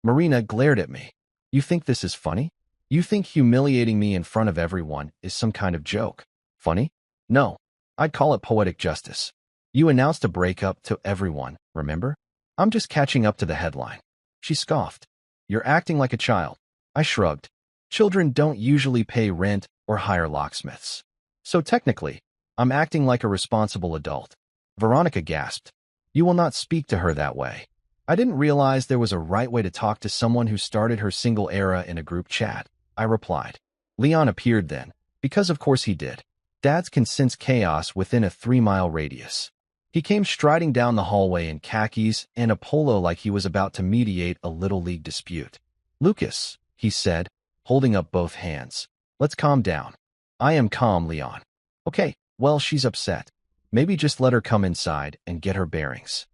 Marina glared at me. "You think this is funny? You think humiliating me in front of everyone is some kind of joke? Funny? No. I'd call it poetic justice. You announced a breakup to everyone, remember? I'm just catching up to the headline." She scoffed. "You're acting like a child." I shrugged. Children don't usually pay rent or hire locksmiths. So technically, I'm acting like a responsible adult. Veronica gasped. "You will not speak to her that way." I didn't realize there was a right way to talk to someone who started her single era in a group chat. I replied. Leon appeared then, because of course he did. Dads can sense chaos within a 3-mile radius. He came striding down the hallway in khakis and a polo like he was about to mediate a Little League dispute. "Lucas," he said, holding up both hands. "Let's calm down." "I am calm, Leon." "Okay, well, she's upset. Maybe just let her come inside and get her bearings."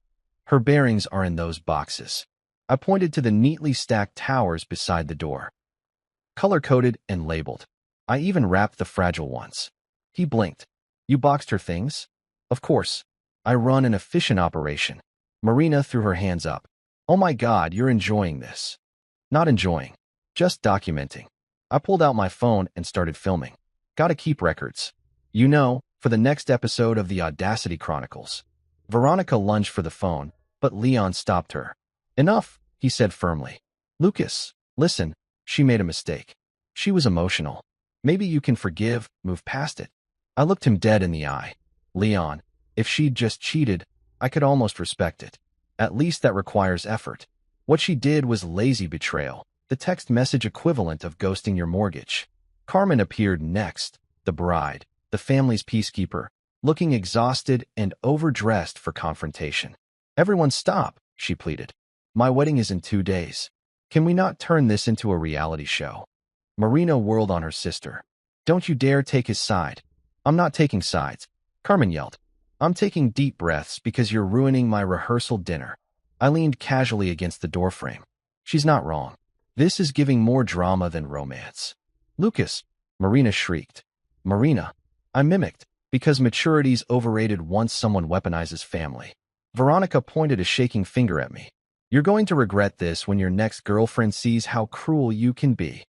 "Her bearings are in those boxes." I pointed to the neatly stacked towers beside the door. Color-coded and labeled. I even wrapped the fragile ones. He blinked. "You boxed her things?" "Of course. I run an efficient operation." Marina threw her hands up. "Oh my God, you're enjoying this." "Not enjoying. Just documenting." I pulled out my phone and started filming. Gotta keep records. You know, for the next episode of the Audacity Chronicles. Veronica lunged for the phone, but Leon stopped her. "Enough," he said firmly. "Lucas, listen, she made a mistake. She was emotional. Maybe you can forgive, move past it." I looked him dead in the eye. "Leon, if she'd just cheated, I could almost respect it. At least that requires effort. What she did was lazy betrayal, the text message equivalent of ghosting your mortgage." Carmen appeared next, the bride, the family's peacekeeper, looking exhausted and overdressed for confrontation. "Everyone stop," she pleaded. "My wedding is in 2 days. Can we not turn this into a reality show?" Marina whirled on her sister. "Don't you dare take his side." "I'm not taking sides," Carmen yelled. "I'm taking deep breaths because you're ruining my rehearsal dinner." I leaned casually against the doorframe. She's not wrong. This is giving more drama than romance. "Lucas," Marina shrieked. "Marina." I mimicked, because maturity's overrated once someone weaponizes family. Veronica pointed a shaking finger at me. "You're going to regret this when your next girlfriend sees how cruel you can be."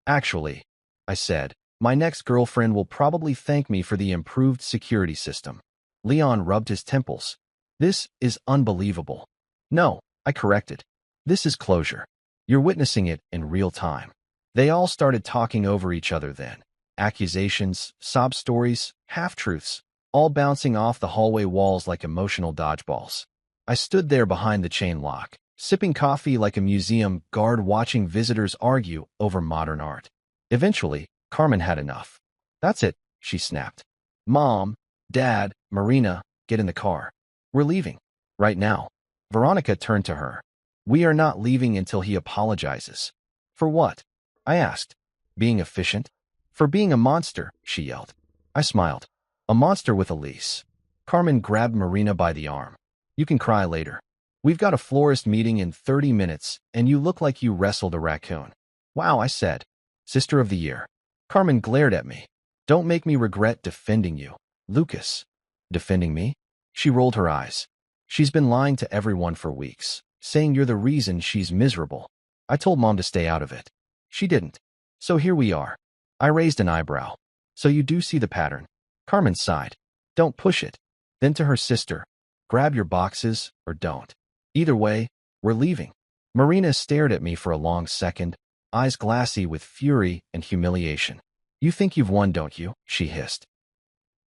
"Actually," I said, "my next girlfriend will probably thank me for the improved security system." Leon rubbed his temples. "This is unbelievable." "No," I corrected. "This is closure. You're witnessing it in real time." They all started talking over each other then. Accusations, sob stories, half-truths, all bouncing off the hallway walls like emotional dodgeballs. I stood there behind the chain lock, sipping coffee like a museum guard watching visitors argue over modern art. Eventually, Carmen had enough. "That's it," she snapped. "Mom, Dad, Marina, get in the car. We're leaving. Right now." Veronica turned to her. "We are not leaving until he apologizes." "For what?" I asked. "Being efficient?" "For being a monster," she yelled. I smiled. "A monster with a lease." Carmen grabbed Marina by the arm. "You can cry later. We've got a florist meeting in 30 minutes, and you look like you wrestled a raccoon." "Wow," I said. "Sister of the year." Carmen glared at me. "Don't make me regret defending you." "Lucas." "Defending me?" She rolled her eyes. "She's been lying to everyone for weeks, saying you're the reason she's miserable. I told Mom to stay out of it. She didn't. So here we are." I raised an eyebrow. "So you do see the pattern?" Carmen sighed. "Don't push it." Then to her sister, "Grab your boxes or don't. Either way, we're leaving." Marina stared at me for a long second, eyes glassy with fury and humiliation. "You think you've won, don't you?" she hissed.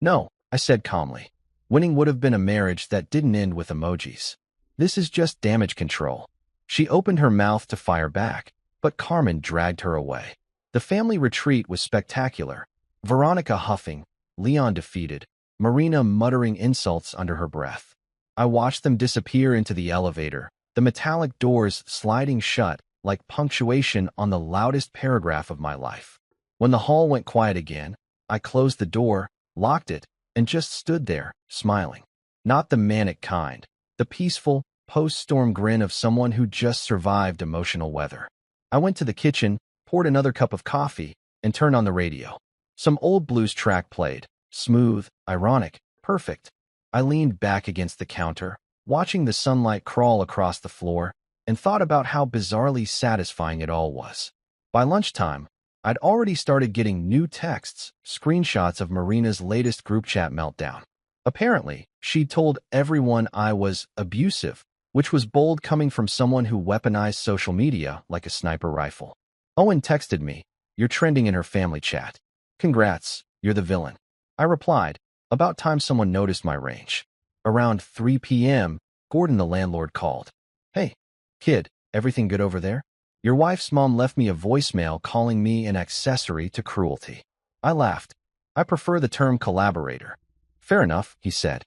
"No," I said calmly. "Winning would have been a marriage that didn't end with emojis. This is just damage control." She opened her mouth to fire back, but Carmen dragged her away. The family retreat was spectacular. Veronica huffing, Leon defeated, Marina muttering insults under her breath. I watched them disappear into the elevator, the metallic doors sliding shut like punctuation on the loudest paragraph of my life. When the hall went quiet again, I closed the door, locked it, and just stood there, smiling. Not the manic kind, the peaceful, post-storm grin of someone who just survived emotional weather. I went to the kitchen, poured another cup of coffee, and turned on the radio. Some old blues track played, smooth, ironic, perfect. I leaned back against the counter, watching the sunlight crawl across the floor, and thought about how bizarrely satisfying it all was. By lunchtime, I'd already started getting new texts, screenshots of Marina's latest group chat meltdown. Apparently, she'd told everyone I was abusive, which was bold coming from someone who weaponized social media like a sniper rifle. Owen texted me, "You're trending in her family chat. Congrats, you're the villain." I replied, "About time someone noticed my range." Around 3 p.m., Gordon the landlord called. "Hey, kid, everything good over there? Your wife's mom left me a voicemail calling me an accessory to cruelty." I laughed. "I prefer the term collaborator." "Fair enough," he said.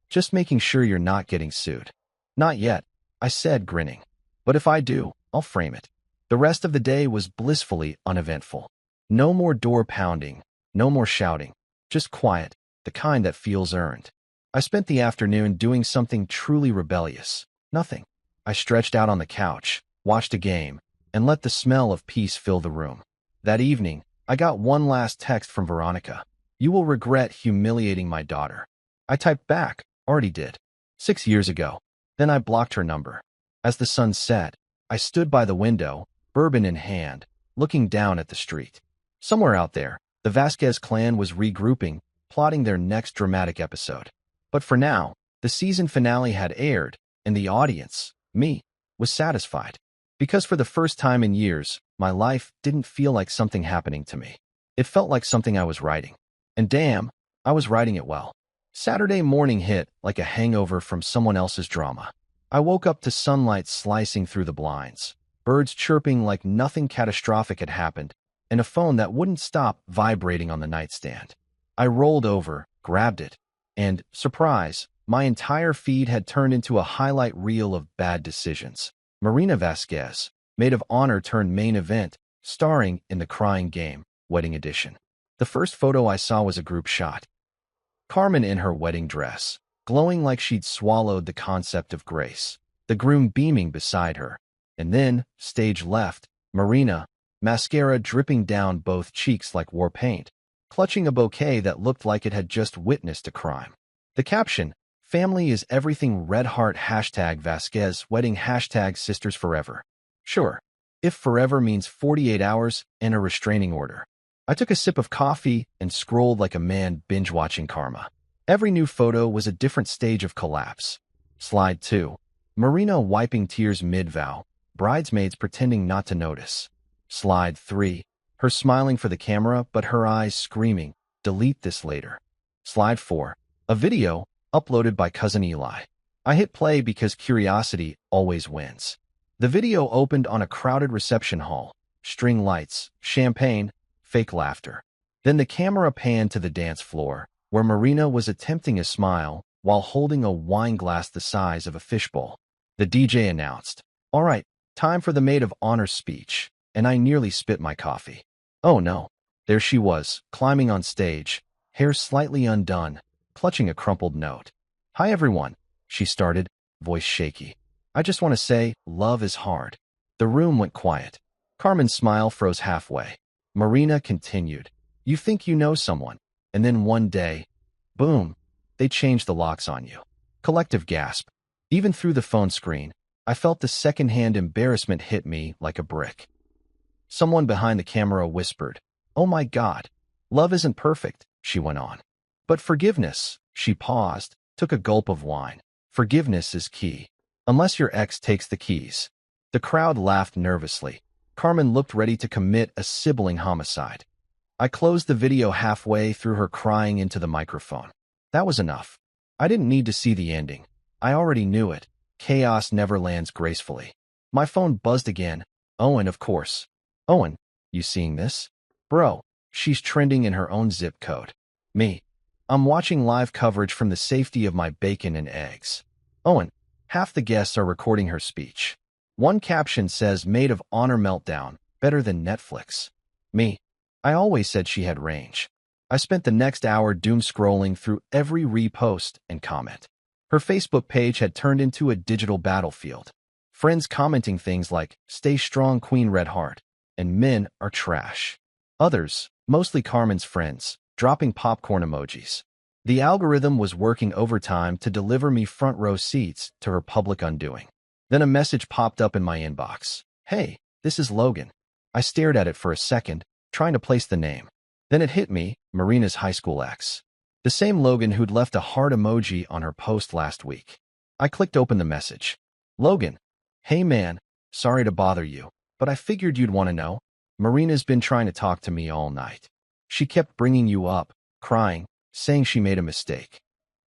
"Just making sure you're not getting sued." "Not yet," I said, grinning. "But if I do, I'll frame it." The rest of the day was blissfully uneventful. No more door pounding, no more shouting, just quiet, the kind that feels earned. I spent the afternoon doing something truly rebellious. Nothing. I stretched out on the couch, watched a game, and let the smell of peace fill the room. That evening, I got one last text from Veronica. "You will regret humiliating my daughter." I typed back, "Already did. 6 years ago." Then I blocked her number. As the sun set, I stood by the window, bourbon in hand, looking down at the street. Somewhere out there, the Vasquez clan was regrouping, plotting their next dramatic episode. But for now, the season finale had aired, and the audience, me, was satisfied. Because for the first time in years, my life didn't feel like something happening to me. It felt like something I was writing. And damn, I was writing it well. Saturday morning hit like a hangover from someone else's drama. I woke up to sunlight slicing through the blinds, birds chirping like nothing catastrophic had happened, and a phone that wouldn't stop vibrating on the nightstand. I rolled over, grabbed it, and, surprise, my entire feed had turned into a highlight reel of bad decisions. Marina Vasquez, maid of honor turned main event, starring in The Crying Game, Wedding Edition. The first photo I saw was a group shot. Carmen in her wedding dress, glowing like she'd swallowed the concept of grace, the groom beaming beside her. And then, stage left, Marina, mascara dripping down both cheeks like war paint, clutching a bouquet that looked like it had just witnessed a crime. The caption, "Family is everything red heart #Vasquez wedding #sisters forever." Sure, if forever means 48 hours and a restraining order. I took a sip of coffee and scrolled like a man binge-watching Karma. Every new photo was a different stage of collapse. Slide 2. Marina wiping tears mid-vow, bridesmaids pretending not to notice. Slide 3. Her smiling for the camera but her eyes screaming, "Delete this later." Slide 4. A video uploaded by Cousin Eli. I hit play because curiosity always wins. The video opened on a crowded reception hall, string lights, champagne, fake laughter. Then the camera panned to the dance floor, where Marina was attempting a smile while holding a wine glass the size of a fishbowl. The DJ announced, "All right, time for the maid of honor speech," and I nearly spit my coffee. Oh no, there she was, climbing on stage, hair slightly undone, clutching a crumpled note. "Hi everyone," she started, voice shaky. "I just want to say, love is hard." The room went quiet. Carmen's smile froze halfway. Marina continued, "You think you know someone, and then one day, boom, they change the locks on you." Collective gasp. Even through the phone screen, I felt the secondhand embarrassment hit me like a brick. Someone behind the camera whispered, "Oh my God, love isn't perfect," she went on. "But forgiveness," she paused, took a gulp of wine. "Forgiveness is key. Unless your ex takes the keys." The crowd laughed nervously. Carmen looked ready to commit a sibling homicide. I closed the video halfway through her crying into the microphone. That was enough. I didn't need to see the ending. I already knew it. Chaos never lands gracefully. My phone buzzed again. Owen, of course. Owen, you seeing this? Bro, she's trending in her own zip code. Me. I'm watching live coverage from the safety of my bacon and eggs. Owen, half the guests are recording her speech. One caption says maid of honor meltdown, better than Netflix. Me. I always said she had range. I spent the next hour doom scrolling through every repost and comment. Her Facebook page had turned into a digital battlefield. Friends commenting things like, "Stay strong, Queen Red Heart," and "Men are trash." Others, mostly Carmen's friends, dropping popcorn emojis. The algorithm was working overtime to deliver me front row seats to her public undoing. Then a message popped up in my inbox. "Hey, this is Logan." I stared at it for a second, trying to place the name. Then it hit me, Marina's high school ex. The same Logan who'd left a heart emoji on her post last week. I clicked open the message. "Logan, hey man, sorry to bother you, but I figured you'd want to know. Marina's been trying to talk to me all night. She kept bringing you up, crying, saying she made a mistake.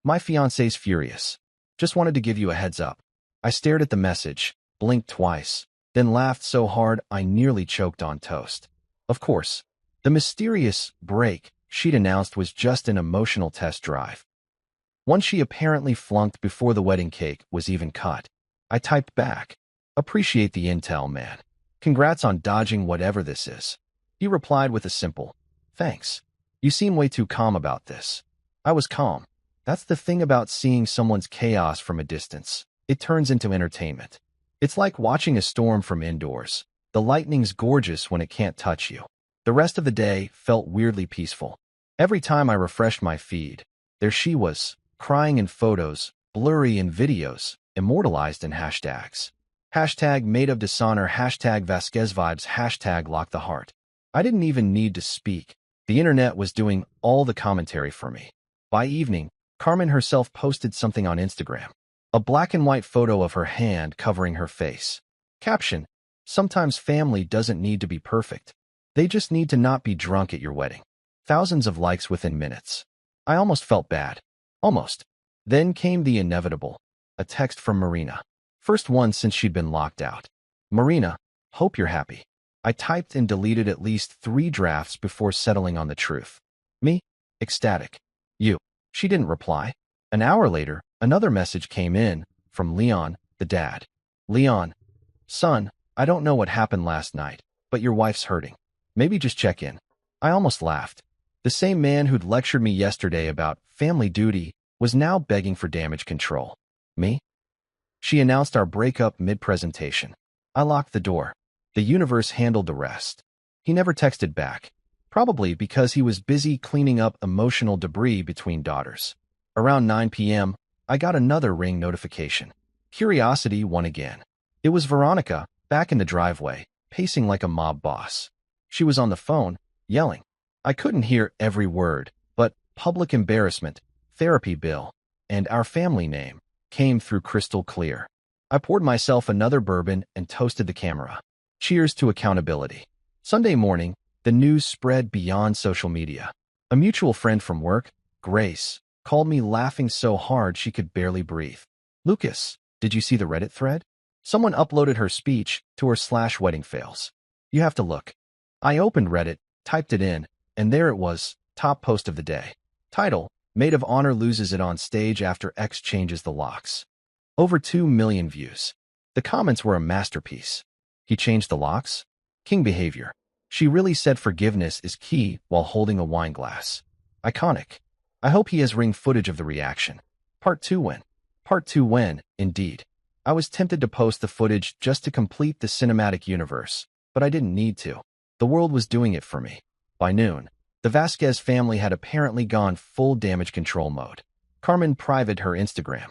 My fiancé's furious. Just wanted to give you a heads up." I stared at the message, blinked twice, then laughed so hard I nearly choked on toast. Of course, the mysterious break she'd announced was just an emotional test drive. One she apparently flunked before the wedding cake was even cut. I typed back, "Appreciate the intel, man. Congrats on dodging whatever this is." He replied with a simple, "Thanks. You seem way too calm about this." I was calm. That's the thing about seeing someone's chaos from a distance. It turns into entertainment. It's like watching a storm from indoors. The lightning's gorgeous when it can't touch you. The rest of the day felt weirdly peaceful. Every time I refreshed my feed, there she was, crying in photos, blurry in videos, immortalized in hashtags. Hashtag maid of dishonor, hashtag Vasquez vibes, hashtag lock the heart. I didn't even need to speak. The internet was doing all the commentary for me. By evening, Carmen herself posted something on Instagram. A black and white photo of her hand covering her face. Caption, "Sometimes family doesn't need to be perfect. They just need to not be drunk at your wedding." Thousands of likes within minutes. I almost felt bad. Almost. Then came the inevitable. A text from Marina. First one since she'd been locked out. "Marina, hope you're happy." I typed and deleted at least 3 drafts before settling on the truth. Me? Ecstatic. "You." She didn't reply. An hour later, another message came in, from Leon, the dad. "Leon, son, I don't know what happened last night, but your wife's hurting. Maybe just check in." I almost laughed. The same man who'd lectured me yesterday about family duty was now begging for damage control. Me? She announced our breakup mid-presentation. I locked the door. The universe handled the rest. He never texted back, probably because he was busy cleaning up emotional debris between daughters. Around 9 p.m., I got another Ring notification. Curiosity won again. It was Veronica, back in the driveway, pacing like a mob boss. She was on the phone, yelling. I couldn't hear every word, but public embarrassment, therapy bill, and our family name came through crystal clear. I poured myself another bourbon and toasted the camera. Cheers to accountability. Sunday morning, the news spread beyond social media. A mutual friend from work, Grace, called me laughing so hard she could barely breathe. "Lucas, did you see the Reddit thread? Someone uploaded her speech to her /wedding fails. You have to look." I opened Reddit, typed it in, and there it was, top post of the day. Title, Maid of Honor loses it on stage after ex changes the locks. Over 2 million views. The comments were a masterpiece. He changed the locks? King behavior. She really said forgiveness is key while holding a wine glass. Iconic. I hope he has Ring footage of the reaction. Part 2 when? Part 2 when, indeed. I was tempted to post the footage just to complete the cinematic universe, but I didn't need to. The world was doing it for me. By noon, the Vasquez family had apparently gone full damage control mode. Carmen privated her Instagram.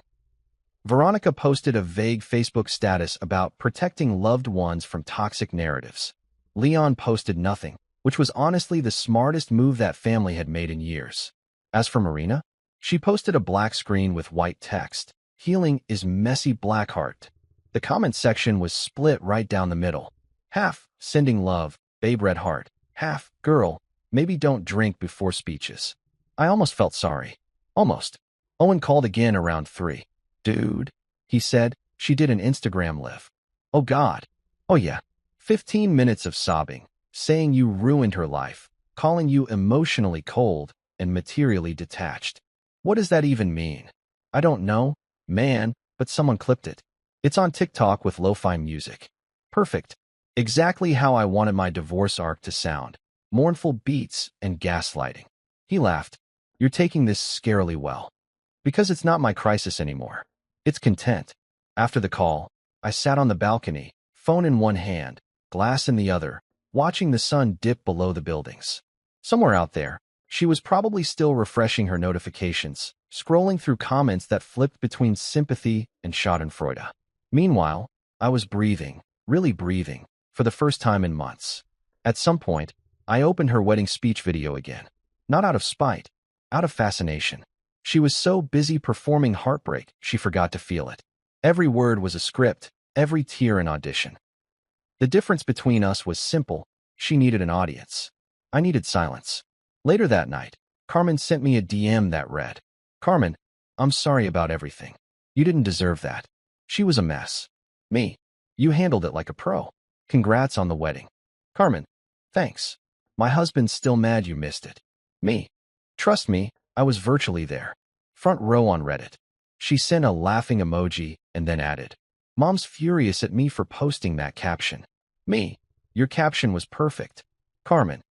Veronica posted a vague Facebook status about protecting loved ones from toxic narratives. Leon posted nothing, which was honestly the smartest move that family had made in years. As for Marina, she posted a black screen with white text. Healing is messy, black heart. The comment section was split right down the middle. Half, sending love, babe red heart. Half, girl, maybe don't drink before speeches. I almost felt sorry. Almost. Owen called again around 3. "Dude," he said, "she did an Instagram live. Oh God. Oh yeah. 15 minutes of sobbing, saying you ruined her life, calling you emotionally cold and materially detached. What does that even mean? I don't know, man, but someone clipped it. It's on TikTok with lo-fi music. Perfect. Exactly how I wanted my divorce arc to sound. Mournful beats and gaslighting. He laughed. You're taking this scarily well. Because it's not my crisis anymore. It's content. After the call, I sat on the balcony, phone in one hand, glass in the other, watching the sun dip below the buildings. Somewhere out there, she was probably still refreshing her notifications, scrolling through comments that flipped between sympathy and schadenfreude. Meanwhile, I was breathing, really breathing, for the first time in months. At some point, I opened her wedding speech video again. Not out of spite, out of fascination. She was so busy performing heartbreak, she forgot to feel it. Every word was a script, every tear an audition. The difference between us was simple. She needed an audience. I needed silence. Later that night, Carmen sent me a DM that read, Carmen, I'm sorry about everything. You didn't deserve that. She was a mess. Me. You handled it like a pro. Congrats on the wedding. Carmen. Thanks. My husband's still mad you missed it. Me. Trust me, I was virtually there. Front row on Reddit. She sent a laughing emoji and then added, Mom's furious at me for posting that caption. Me. Your caption was perfect. Carmen.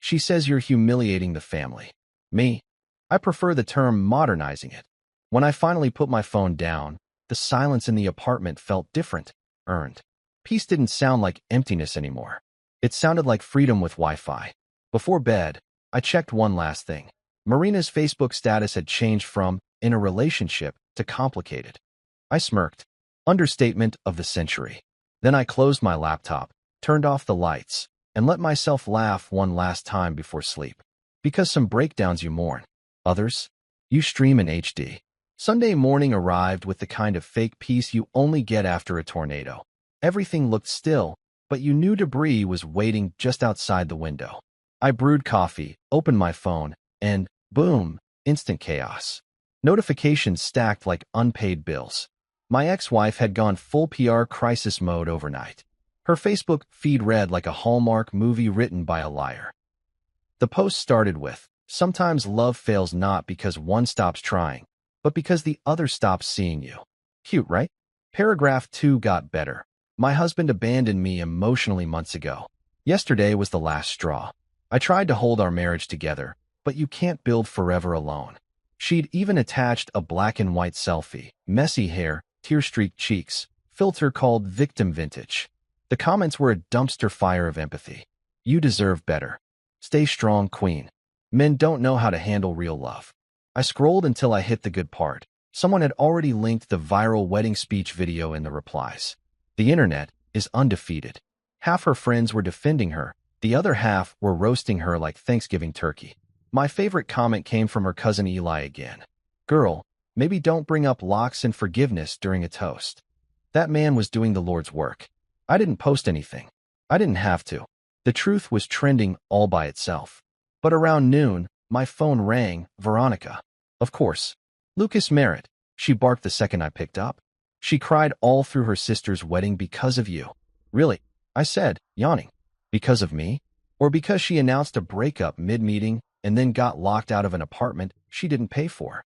She says you're humiliating the family. Me. I prefer the term modernizing it. When I finally put my phone down, the silence in the apartment felt different, earned. Peace didn't sound like emptiness anymore. It sounded like freedom with Wi-Fi. Before bed, I checked one last thing. Marina's Facebook status had changed from in a relationship to complicated. I smirked. Understatement of the century. Then I closed my laptop, turned off the lights, and let myself laugh one last time before sleep. Because some breakdowns you mourn. Others, you stream in HD. Sunday morning arrived with the kind of fake peace you only get after a tornado. Everything looked still, but you knew debris was waiting just outside the window. I brewed coffee, opened my phone, and, boom, instant chaos. Notifications stacked like unpaid bills. My ex-wife had gone full PR crisis mode overnight. Her Facebook feed read like a Hallmark movie written by a liar. The post started with, sometimes love fails not because one stops trying, but because the other stops seeing you. Cute, right? Paragraph 2 got better. My husband abandoned me emotionally months ago. Yesterday was the last straw. I tried to hold our marriage together, but you can't build forever alone. She'd even attached a black and white selfie, messy hair, tear-streaked cheeks, filter called Victim Vintage. The comments were a dumpster fire of empathy. You deserve better. Stay strong, queen. Men don't know how to handle real love. I scrolled until I hit the good part. Someone had already linked the viral wedding speech video in the replies. The internet is undefeated. Half her friends were defending her. The other half were roasting her like Thanksgiving turkey. My favorite comment came from her cousin Eli again. Girl, maybe don't bring up locks and forgiveness during a toast. That man was doing the Lord's work. I didn't post anything. I didn't have to. The truth was trending all by itself. But around noon, my phone rang, Veronica. Of course. Lucas Merritt. She barked the second I picked up. She cried all through her sister's wedding because of you. Really? I said, yawning. Because of me? Or because she announced a breakup mid-meeting and then got locked out of an apartment she didn't pay for?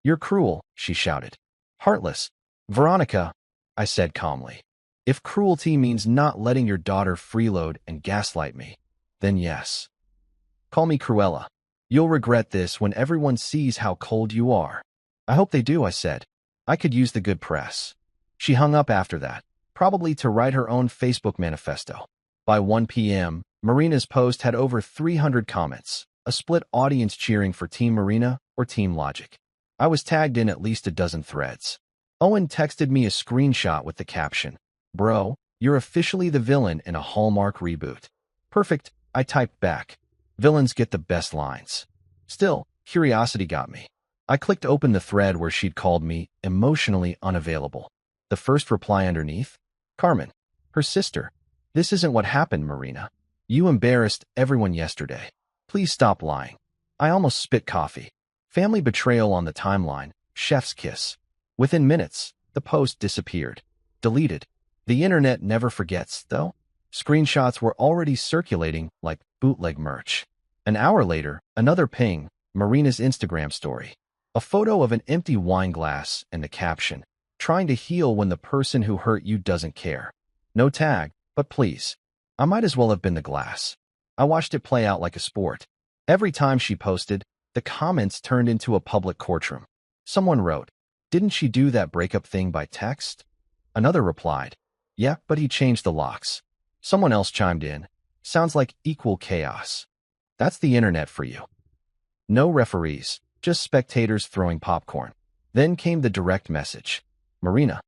You're cruel, she shouted. Heartless. Veronica, I said calmly. If cruelty means not letting your daughter freeload and gaslight me, then yes. Call me Cruella. You'll regret this when everyone sees how cold you are. I hope they do, I said. I could use the good press. She hung up after that, probably to write her own Facebook manifesto. By 1 p.m., Marina's post had over 300 comments, a split audience cheering for Team Marina or Team Logic. I was tagged in at least a dozen threads. Owen texted me a screenshot with the caption, Bro, you're officially the villain in a Hallmark reboot. Perfect, I typed back. Villains get the best lines. Still, curiosity got me. I clicked open the thread where she'd called me emotionally unavailable. The first reply underneath? Carmen, her sister. This isn't what happened, Marina. You embarrassed everyone yesterday. Please stop lying. I almost spit coffee. Family betrayal on the timeline, chef's kiss. Within minutes, the post disappeared. Deleted. The internet never forgets, though. Screenshots were already circulating like bootleg merch. An hour later, another ping, Marina's Instagram story. A photo of an empty wine glass and the caption, "Trying to heal when the person who hurt you doesn't care." No tag, but please. I might as well have been the glass. I watched it play out like a sport. Every time she posted, the comments turned into a public courtroom. Someone wrote, "Didn't she do that breakup thing by text?" Another replied, "Yeah, but he changed the locks." Someone else chimed in, "Sounds like equal chaos." That's the internet for you. No referees, just spectators throwing popcorn. Then came the direct message. Marina,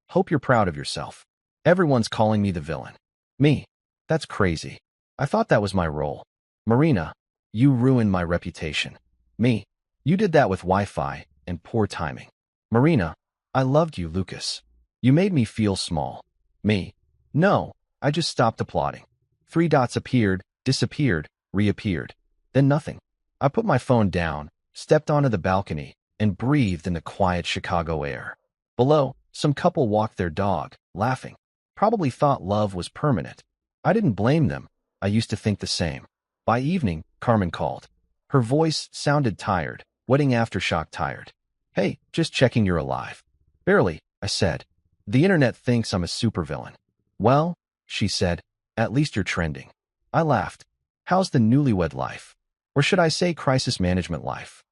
hope you're proud of yourself. Everyone's calling me the villain. Me? That's crazy. I thought that was my role. Marina, you ruined my reputation. Me? You did that with Wi-Fi and poor timing. Marina, I loved you, Lucas. You made me feel small. Me? No, I just stopped applauding. Three dots appeared, disappeared, reappeared. Then nothing. I put my phone down, stepped onto the balcony, and breathed in the quiet Chicago air. Below, some couple walked their dog, laughing. Probably thought love was permanent. I didn't blame them. I used to think the same. By evening, Carmen called. Her voice sounded tired, wedding aftershock tired. Hey, just checking you're alive. Barely, I said. The internet thinks I'm a supervillain. Well, she said, at least you're trending. I laughed. How's the newlywed life? Or should I say crisis management life?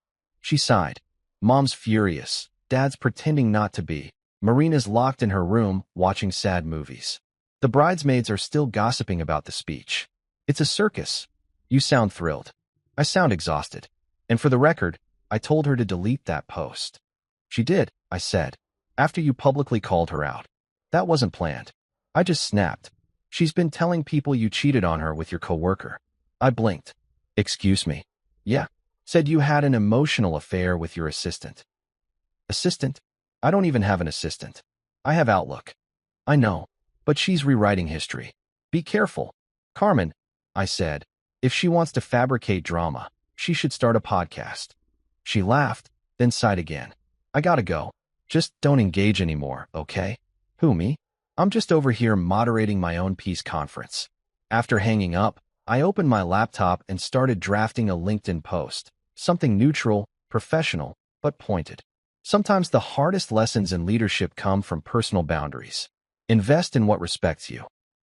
She sighed. Mom's furious. Dad's pretending not to be. Marina's locked in her room, watching sad movies. The bridesmaids are still gossiping about the speech. It's a circus. You sound thrilled. I sound exhausted. And for the record, I told her to delete that post. She did, I said, after you publicly called her out. That wasn't planned. I just snapped. She's been telling people you cheated on her with your coworker. I blinked. Excuse me. Yeah. Said you had an emotional affair with your assistant. Assistant? I don't even have an assistant. I have Outlook. I know, but she's rewriting history. Be careful. Carmen, I said, if she wants to fabricate drama, she should start a podcast. She laughed, then sighed again. I gotta go. Just don't engage anymore, okay? Who, me? I'm just over here moderating my own peace conference. After hanging up, I opened my laptop and started drafting a LinkedIn post. Something neutral, professional, but pointed. Sometimes the hardest lessons in leadership come from personal boundaries. Invest in what respects you.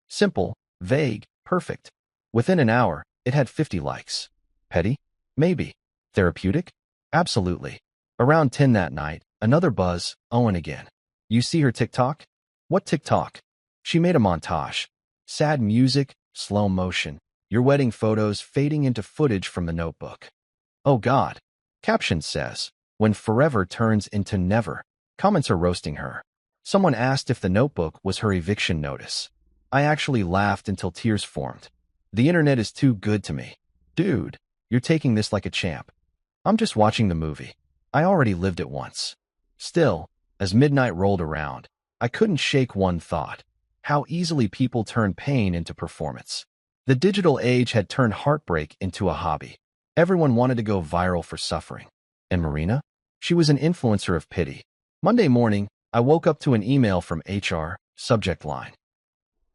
Simple, vague, perfect. Within an hour, it had 50 likes. Petty? Maybe. Therapeutic? Absolutely. Around 10 that night, another buzz, Owen again. You see her TikTok? What TikTok? She made a montage. Sad music, slow motion. Your wedding photos fading into footage from the notebook. Oh God. Caption says, when forever turns into never. Comments are roasting her. Someone asked if the notebook was her eviction notice. I actually laughed until tears formed. The internet is too good to me. Dude, you're taking this like a champ. I'm just watching the movie. I already lived it once. Still, as midnight rolled around, I couldn't shake one thought. How easily people turn pain into performance. The digital age had turned heartbreak into a hobby. Everyone wanted to go viral for suffering. And Marina? She was an influencer of pity. Monday morning, I woke up to an email from HR, subject line.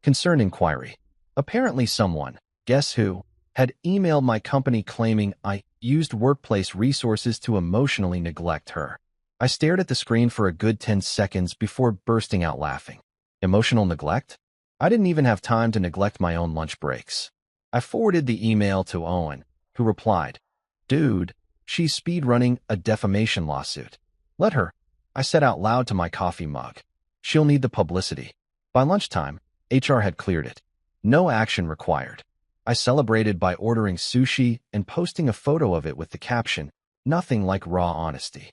Concern inquiry. Apparently someone, guess who, had emailed my company claiming I used workplace resources to emotionally neglect her. I stared at the screen for a good 10 seconds before bursting out laughing. Emotional neglect? I didn't even have time to neglect my own lunch breaks. I forwarded the email to Owen, who replied, Dude, she's speedrunning a defamation lawsuit. Let her, I said out loud to my coffee mug. She'll need the publicity. By lunchtime, HR had cleared it. No action required. I celebrated by ordering sushi and posting a photo of it with the caption, nothing like raw honesty.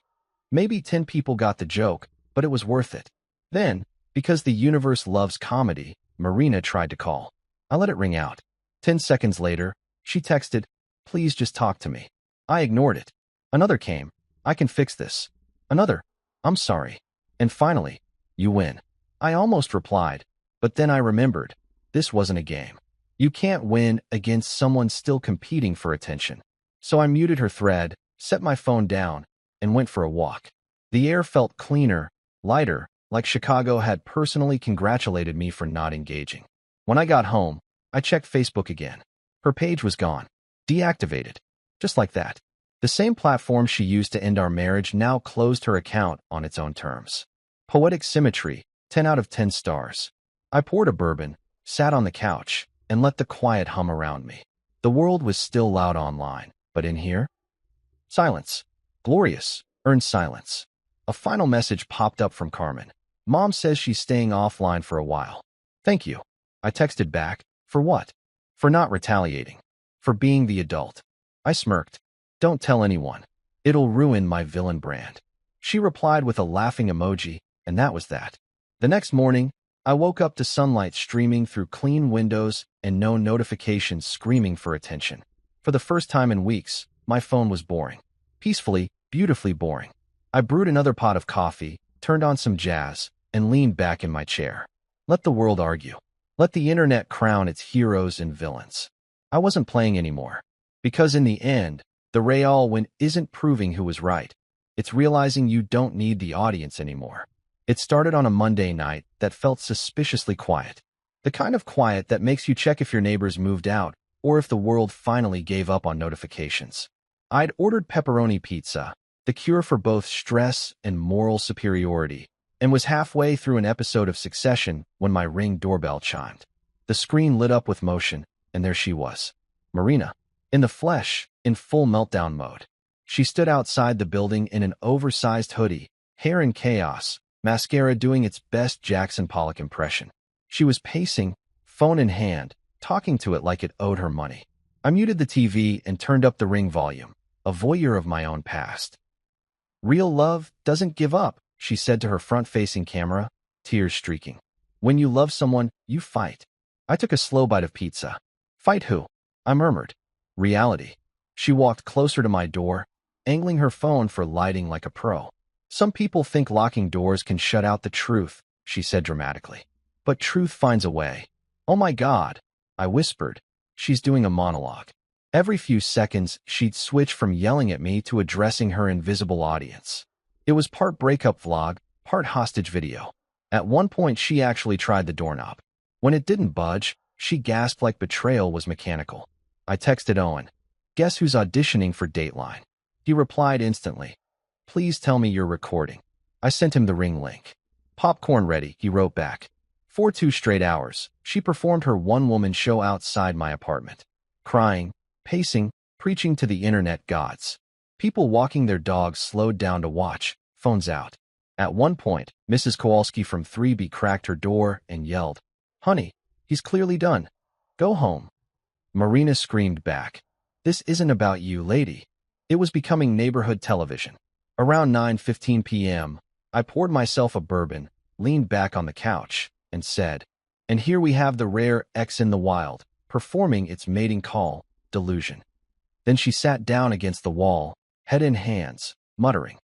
Maybe 10 people got the joke, but it was worth it. Then, because the universe loves comedy, Marina tried to call. I let it ring out. 10 seconds later, she texted, Please just talk to me. I ignored it. Another came. I can fix this. Another. I'm sorry. And finally, you win. I almost replied, but then I remembered. This wasn't a game. You can't win against someone still competing for attention. So I muted her thread, set my phone down, and went for a walk. The air felt cleaner, lighter, like Chicago had personally congratulated me for not engaging. When I got home, I checked Facebook again. Her page was gone. Deactivated. Just like that. The same platform she used to end our marriage now closed her account on its own terms. Poetic symmetry, 10 out of 10 stars. I poured a bourbon, sat on the couch, and let the quiet hum around me. The world was still loud online, but in here? Silence. Glorious. Earned silence. A final message popped up from Carmen. Mom says she's staying offline for a while. Thank you. I texted back. For what? For not retaliating. For being the adult. I smirked. Don't tell anyone. It'll ruin my villain brand. She replied with a laughing emoji, and that was that. The next morning, I woke up to sunlight streaming through clean windows and no notifications screaming for attention. For the first time in weeks, my phone was boring. Peacefully, beautifully boring. I brewed another pot of coffee, turned on some jazz, and leaned back in my chair. Let the world argue. Let the internet crown its heroes and villains. I wasn't playing anymore. Because in the end, the real win isn't proving who was right. It's realizing you don't need the audience anymore. It started on a Monday night that felt suspiciously quiet. The kind of quiet that makes you check if your neighbors moved out or if the world finally gave up on notifications. I'd ordered pepperoni pizza, the cure for both stress and moral superiority, and was halfway through an episode of Succession when my Ring doorbell chimed. The screen lit up with motion, and there she was. Marina. In the flesh, in full meltdown mode. She stood outside the building in an oversized hoodie, hair in chaos, mascara doing its best Jackson Pollock impression. She was pacing, phone in hand, talking to it like it owed her money. I muted the TV and turned up the Ring volume, a voyeur of my own past. Real love doesn't give up, she said to her front-facing camera, tears streaking. When you love someone, you fight. I took a slow bite of pizza. Fight who? I murmured. Reality. She walked closer to my door, angling her phone for lighting like a pro. Some people think locking doors can shut out the truth, she said dramatically. But truth finds a way. Oh my God, I whispered. She's doing a monologue. Every few seconds, she'd switch from yelling at me to addressing her invisible audience. It was part breakup vlog, part hostage video. At one point, she actually tried the doorknob. When it didn't budge, she gasped like betrayal was mechanical. I texted Owen. Guess who's auditioning for Dateline? He replied instantly. Please tell me you're recording. I sent him the Ring link. Popcorn ready, he wrote back. For 2 straight hours, she performed her one-woman show outside my apartment. Crying, pacing, preaching to the internet gods. People walking their dogs slowed down to watch, phones out. At one point, Mrs. Kowalski from 3B cracked her door and yelled, Honey, he's clearly done. Go home. Marina screamed back. This isn't about you, lady. It was becoming neighborhood television. Around 9:15 p.m., I poured myself a bourbon, leaned back on the couch, and said, and here we have the rare X in the wild, performing its mating call, delusion. Then she sat down against the wall, head in hands, muttering.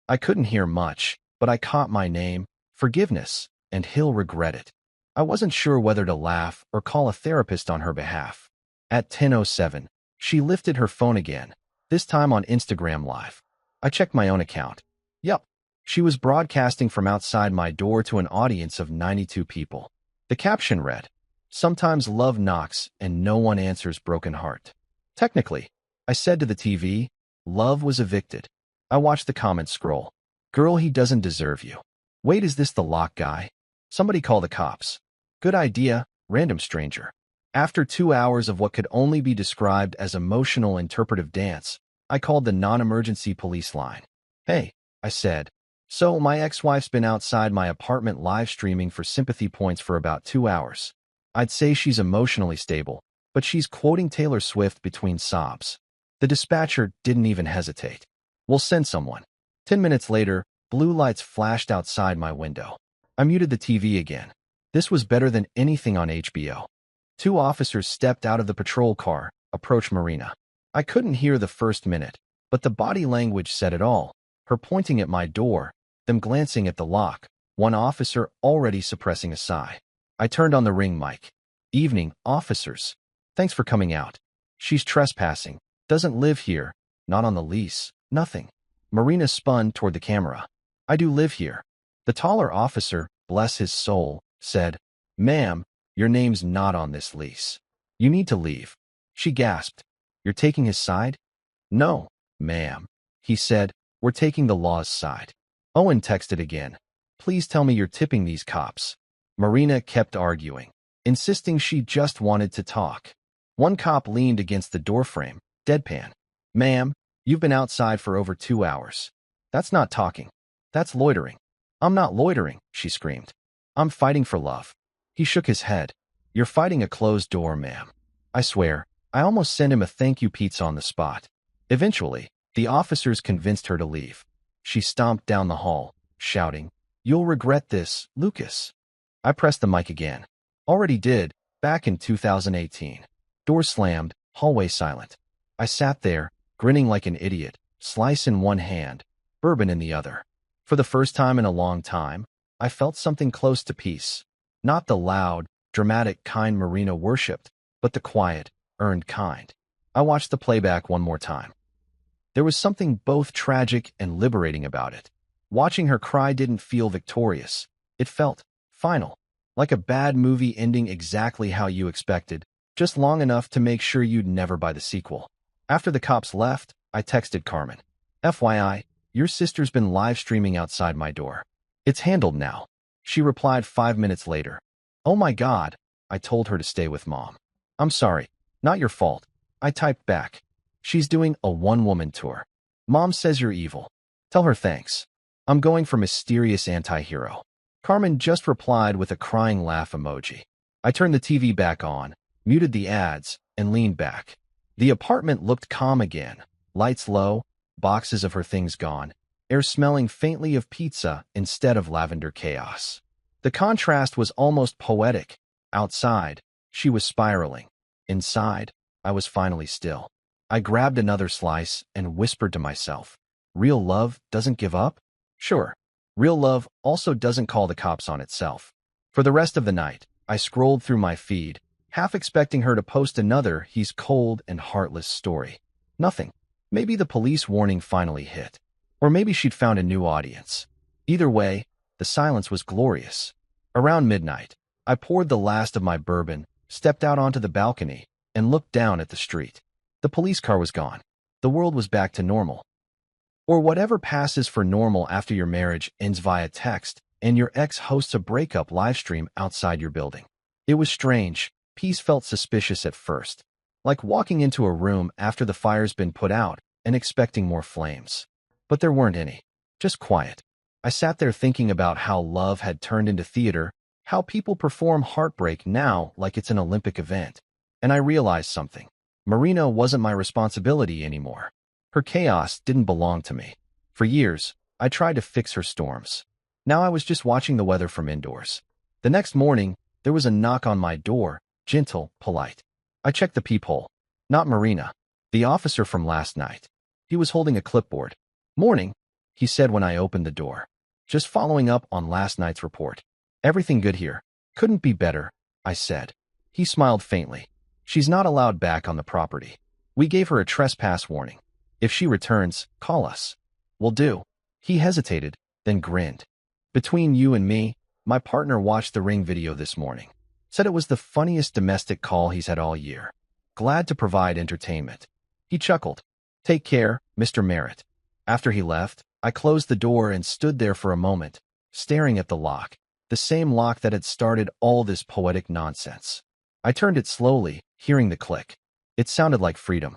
I couldn't hear much, but I caught my name, forgiveness, and he'll regret it. I wasn't sure whether to laugh or call a therapist on her behalf. At 10:07, she lifted her phone again, this time on Instagram Live. I checked my own account. Yup, she was broadcasting from outside my door to an audience of 92 people. The caption read, Sometimes love knocks and no one answers broken heart. Technically, I said to the TV, love was evicted. I watched the comments scroll. Girl, he doesn't deserve you. Wait, is this the lock guy? Somebody call the cops. Good idea, random stranger. After 2 hours of what could only be described as emotional interpretive dance, I called the non-emergency police line. Hey, I said. So my ex-wife's been outside my apartment live streaming for sympathy points for about 2 hours. I'd say she's emotionally stable, but she's quoting Taylor Swift between sobs. The dispatcher didn't even hesitate. We'll send someone. 10 minutes later, blue lights flashed outside my window. I muted the TV again. This was better than anything on HBO. 2 officers stepped out of the patrol car, approached Marina. I couldn't hear the first minute, but the body language said it all. Her pointing at my door, them glancing at the lock, one officer already suppressing a sigh. I turned on the Ring mic. Evening, officers. Thanks for coming out. She's trespassing. Doesn't live here. Not on the lease. Nothing. Marina spun toward the camera. I do live here. The taller officer, bless his soul, said, "Ma'am, your name's not on this lease. You need to leave." She gasped. "You're taking his side?" "No, ma'am," he said. "We're taking the law's side." Owen texted again. "Please tell me you're tipping these cops." Marina kept arguing, insisting she just wanted to talk. One cop leaned against the doorframe, deadpan. "Ma'am, you've been outside for over 2 hours. That's not talking. That's loitering." "I'm not loitering," she screamed. "I'm fighting for love." He shook his head. "You're fighting a closed door, ma'am." I swear, I almost sent him a thank you pizza on the spot. Eventually, the officers convinced her to leave. She stomped down the hall, shouting, "You'll regret this, Lucas." I pressed the mic again. Already did, back in 2018. Door slammed, hallway silent. I sat there, grinning like an idiot, slice in one hand, bourbon in the other. For the first time in a long time, I felt something close to peace. Not the loud, dramatic kind Marina worshipped, but the quiet, earned kind. I watched the playback one more time. There was something both tragic and liberating about it. Watching her cry didn't feel victorious. It felt final, like a bad movie ending exactly how you expected, just long enough to make sure you'd never buy the sequel. After the cops left, I texted Carmen. "FYI, your sister's been live streaming outside my door. It's handled now." She replied 5 minutes later. "Oh my God," I told her to stay with Mom. "I'm sorry, not your fault." I typed back. "She's doing a one-woman tour. Mom says you're evil. Tell her thanks. I'm going for mysterious anti-hero." Carmen just replied with a crying laugh emoji. I turned the TV back on, muted the ads, and leaned back. The apartment looked calm again, lights low, boxes of her things gone, air smelling faintly of pizza instead of lavender chaos. The contrast was almost poetic. Outside, she was spiraling. Inside, I was finally still. I grabbed another slice and whispered to myself, "Real love doesn't give up?" Sure. Real love also doesn't call the cops on itself. For the rest of the night, I scrolled through my feed, half expecting her to post another "he's cold and heartless" story. Nothing. Maybe the police warning finally hit. Or maybe she'd found a new audience. Either way, the silence was glorious. Around midnight, I poured the last of my bourbon, stepped out onto the balcony, and looked down at the street. The police car was gone. The world was back to normal. Or whatever passes for normal after your marriage ends via text and your ex hosts a breakup livestream outside your building. It was strange. Peace felt suspicious at first, like walking into a room after the fire's been put out and expecting more flames. But there weren't any. Just quiet. I sat there thinking about how love had turned into theater, how people perform heartbreak now like it's an Olympic event. And I realized something. Marina wasn't my responsibility anymore. Her chaos didn't belong to me. For years, I tried to fix her storms. Now I was just watching the weather from indoors. The next morning, there was a knock on my door, gentle, polite. I checked the peephole. Not Marina. The officer from last night. He was holding a clipboard. "Morning," he said when I opened the door. "Just following up on last night's report." "Everything good here. Couldn't be better," I said. He smiled faintly. "She's not allowed back on the property. We gave her a trespass warning. If she returns, call us." "Will do." He hesitated, then grinned. "Between you and me, my partner watched the Ring video this morning. Said it was the funniest domestic call he's had all year. Glad to provide entertainment." He chuckled. "Take care, Mr. Merritt." After he left, I closed the door and stood there for a moment, staring at the lock, the same lock that had started all this poetic nonsense. I turned it slowly, hearing the click. It sounded like freedom.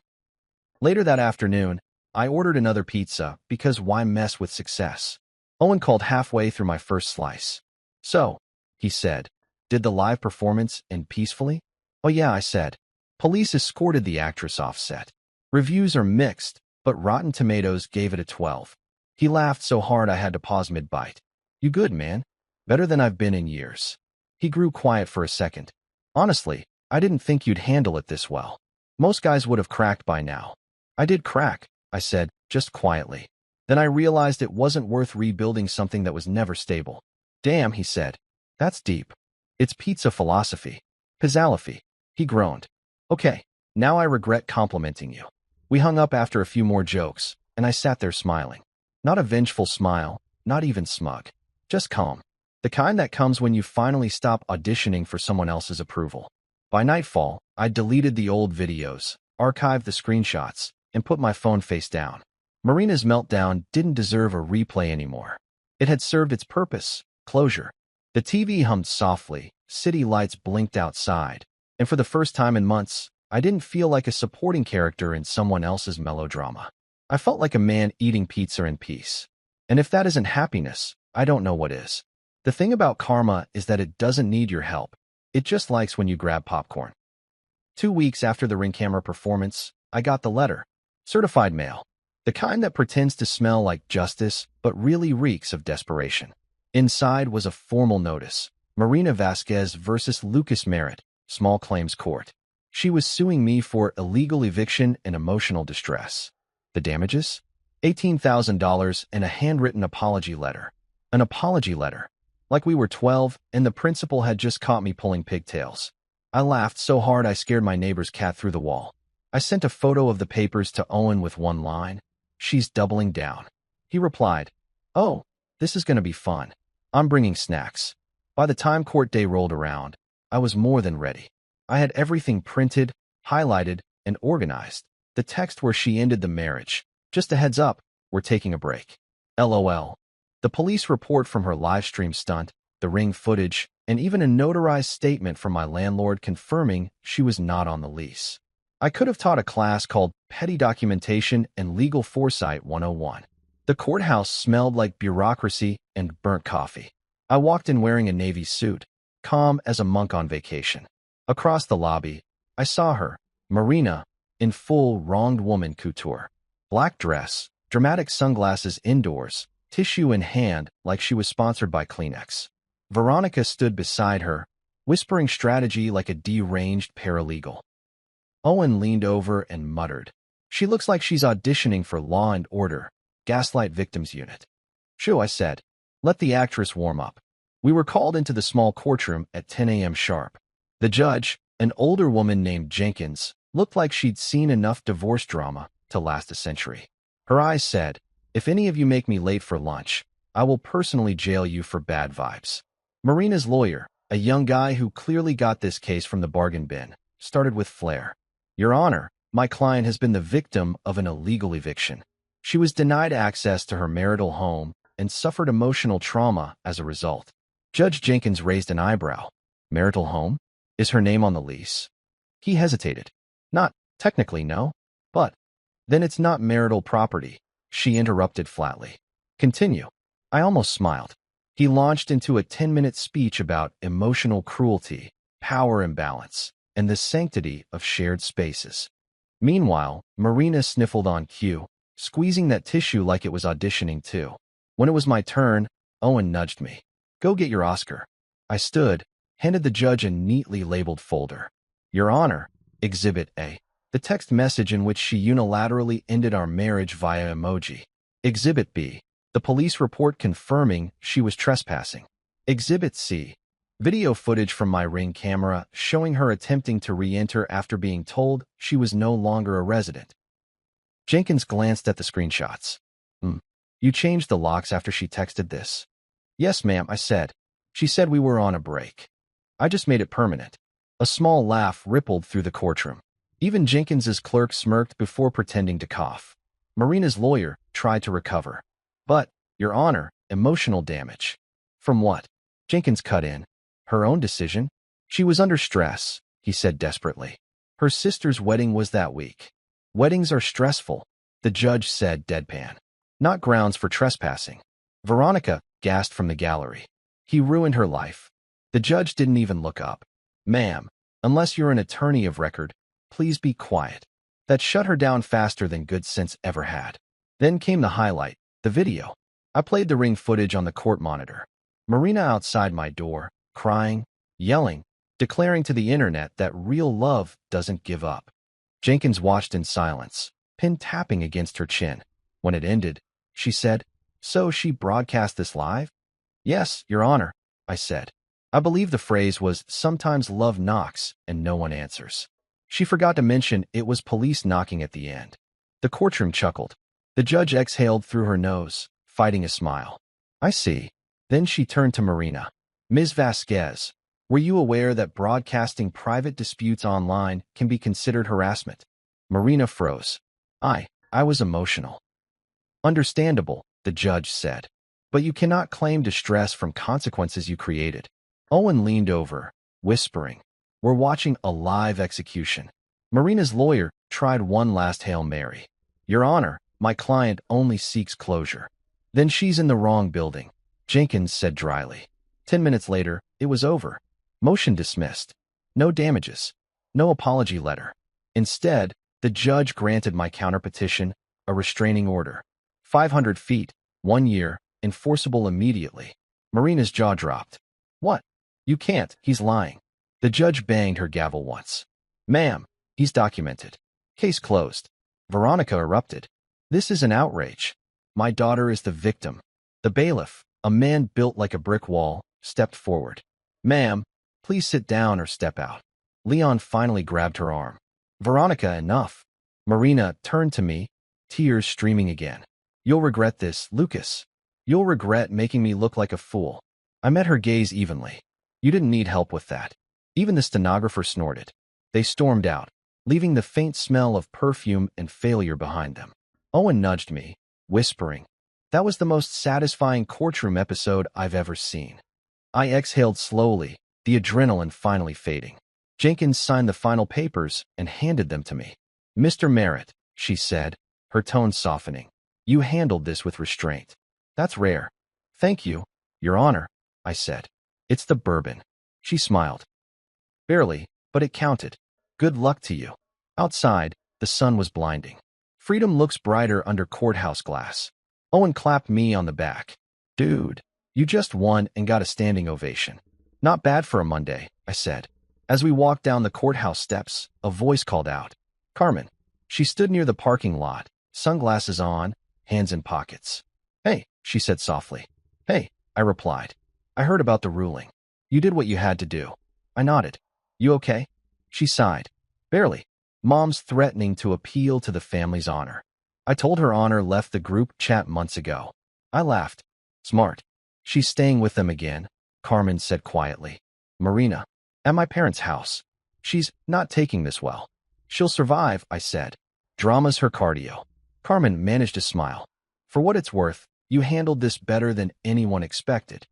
Later that afternoon, I ordered another pizza because why mess with success? Owen called halfway through my first slice. "So," he said, "did the live performance end peacefully?" "Oh yeah," I said. "Police escorted the actress off set. Reviews are mixed, but Rotten Tomatoes gave it a 12. He laughed so hard I had to pause mid-bite. "You good, man?" "Better than I've been in years." He grew quiet for a second. "Honestly, I didn't think you'd handle it this well. Most guys would have cracked by now." "I did crack," I said, just quietly. Then I realized it wasn't worth rebuilding something that was never stable. "Damn," he said. "That's deep." "It's pizza philosophy." "Pizzalophy." He groaned. "Okay, now I regret complimenting you." We hung up after a few more jokes, and I sat there smiling. Not a vengeful smile, not even smug. Just calm. The kind that comes when you finally stop auditioning for someone else's approval. By nightfall, I deleted the old videos, archived the screenshots, and put my phone face down. Marina's meltdown didn't deserve a replay anymore. It had served its purpose, closure. The TV hummed softly, city lights blinked outside, and for the first time in months, I didn't feel like a supporting character in someone else's melodrama. I felt like a man eating pizza in peace. And if that isn't happiness, I don't know what is. The thing about karma is that it doesn't need your help. It just likes when you grab popcorn. 2 weeks after the Ring camera performance, I got the letter. Certified mail. The kind that pretends to smell like justice, but really reeks of desperation. Inside was a formal notice. Marina Vasquez versus Lucas Merritt, Small Claims Court. She was suing me for illegal eviction and emotional distress. The damages? $18,000 and a handwritten apology letter. An apology letter. Like we were 12 and the principal had just caught me pulling pigtails. I laughed so hard I scared my neighbor's cat through the wall. I sent a photo of the papers to Owen with one line. She's doubling down. He replied, "Oh, this is going to be fun. I'm bringing snacks." By the time court day rolled around, I was more than ready. I had everything printed, highlighted, and organized. The text where she ended the marriage. "Just a heads up, we're taking a break. LOL. The police report from her live stream stunt, the Ring footage, and even a notarized statement from my landlord confirming she was not on the lease. I could have taught a class called Petty Documentation and Legal Foresight 101. The courthouse smelled like bureaucracy and burnt coffee. I walked in wearing a navy suit, calm as a monk on vacation. Across the lobby, I saw her, Marina, in full wronged woman couture. Black dress, dramatic sunglasses indoors, tissue in hand like she was sponsored by Kleenex. Veronica stood beside her, whispering strategy like a deranged paralegal. Owen leaned over and muttered, "She looks like she's auditioning for Law and Order, Gaslight Victims Unit." "Shoo," I said. "Let the actress warm up." We were called into the small courtroom at 10 a.m. sharp. The judge, an older woman named Jenkins, looked like she'd seen enough divorce drama to last a century. Her eyes said, "If any of you make me late for lunch, I will personally jail you for bad vibes." Marina's lawyer, a young guy who clearly got this case from the bargain bin, started with flair. "Your Honor, my client has been the victim of an illegal eviction. She was denied access to her marital home and suffered emotional trauma as a result." Judge Jenkins raised an eyebrow. "Marital home? Is her name on the lease?" He hesitated. "Not technically, no. But then it's not marital property," she interrupted flatly. "Continue." I almost smiled. He launched into a 10-minute speech about emotional cruelty, power imbalance, and the sanctity of shared spaces. Meanwhile, Marina sniffled on cue, squeezing that tissue like it was auditioning too. When it was my turn, Owen nudged me. "Go get your Oscar." I stood, handed the judge a neatly labeled folder. "Your Honor, Exhibit A." The text message in which she unilaterally ended our marriage via emoji. Exhibit B. The police report confirming she was trespassing. Exhibit C. Video footage from my Ring camera showing her attempting to re-enter after being told she was no longer a resident. Jenkins glanced at the screenshots. You changed the locks after she texted this?" "Yes, ma'am," I said. "She said we were on a break. I just made it permanent." A small laugh rippled through the courtroom. Even Jenkins's clerk smirked before pretending to cough. Marina's lawyer tried to recover. "But, Your Honor, emotional damage." "From what?" Jenkins cut in. "Her own decision. She was under stress," he said desperately. "Her sister's wedding was that week." "Weddings are stressful," the judge said deadpan. "Not grounds for trespassing." Veronica gasped from the gallery. "He ruined her life." The judge didn't even look up. "Ma'am, unless you're an attorney of record, please be quiet." That shut her down faster than good sense ever had. Then came the highlight, the video. I played the Ring footage on the court monitor. Marina outside my door, crying, yelling, declaring to the internet that real love doesn't give up. Jenkins watched in silence, pin tapping against her chin. When it ended, she said, "So she broadcast this live?" "Yes, Your Honor," I said. I believe the phrase was, "Sometimes love knocks and no one answers." She forgot to mention it was police knocking at the end. The courtroom chuckled. The judge exhaled through her nose, fighting a smile. "I see. Then she turned to Marina. Ms. Vasquez, were you aware that broadcasting private disputes online can be considered harassment? Marina froze. I was emotional. Understandable, the judge said. But you cannot claim distress from consequences you created. Owen leaned over, whispering. We're watching a live execution. Marina's lawyer tried one last Hail Mary. Your Honor, my client only seeks closure. Then she's in the wrong building, Jenkins said dryly. 10 minutes later, it was over. Motion dismissed. No damages. No apology letter. Instead, the judge granted my counterpetition, a restraining order. 500 feet, 1 year, enforceable immediately. Marina's jaw dropped. What? You can't, he's lying. The judge banged her gavel once. Ma'am, he's documented. Case closed. Veronica erupted. This is an outrage. My daughter is the victim. The bailiff, a man built like a brick wall, stepped forward. Ma'am, please sit down or step out. Leon finally grabbed her arm. Veronica, enough. Marina turned to me, tears streaming again. You'll regret this, Lucas. You'll regret making me look like a fool. I met her gaze evenly. You didn't need help with that. Even the stenographer snorted. They stormed out, leaving the faint smell of perfume and failure behind them. Owen nudged me, whispering, that was the most satisfying courtroom episode I've ever seen. I exhaled slowly, the adrenaline finally fading. Jenkins signed the final papers and handed them to me. Mr. Merritt, she said, her tone softening. You handled this with restraint. That's rare. Thank you, Your Honor, I said. It's the bourbon. She smiled. Barely, but it counted. Good luck to you. Outside, the sun was blinding. Freedom looks brighter under courthouse glass. Owen clapped me on the back. Dude, you just won and got a standing ovation. Not bad for a Monday, I said. As we walked down the courthouse steps, a voice called out. Carmen. She stood near the parking lot, sunglasses on, hands in pockets. Hey, she said softly. Hey, I replied. I heard about the ruling. You did what you had to do. I nodded. You okay? She sighed. Barely. Mom's threatening to appeal to the family's honor. I told her honor left the group chat months ago. I laughed. Smart. She's staying with them again, Carmen said quietly. Marina. At my parents' house. She's not taking this well. She'll survive, I said. Drama's her cardio. Carmen managed to smile. For what it's worth, you handled this better than anyone expected.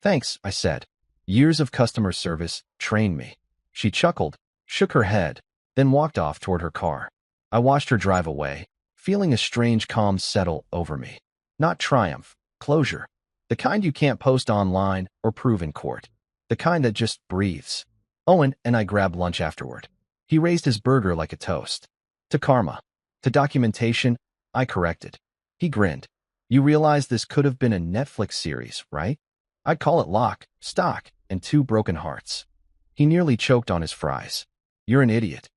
Thanks, I said. Years of customer service trained me. She chuckled, shook her head, then walked off toward her car. I watched her drive away, feeling a strange calm settle over me. Not triumph, closure. The kind you can't post online or prove in court. The kind that just breathes. Owen and I grabbed lunch afterward. He raised his burger like a toast. To karma. To documentation, I corrected. He grinned. You realize this could have been a Netflix series, right? I'd call it Lock, Stock, and Two Broken Hearts. He nearly choked on his fries. You're an idiot.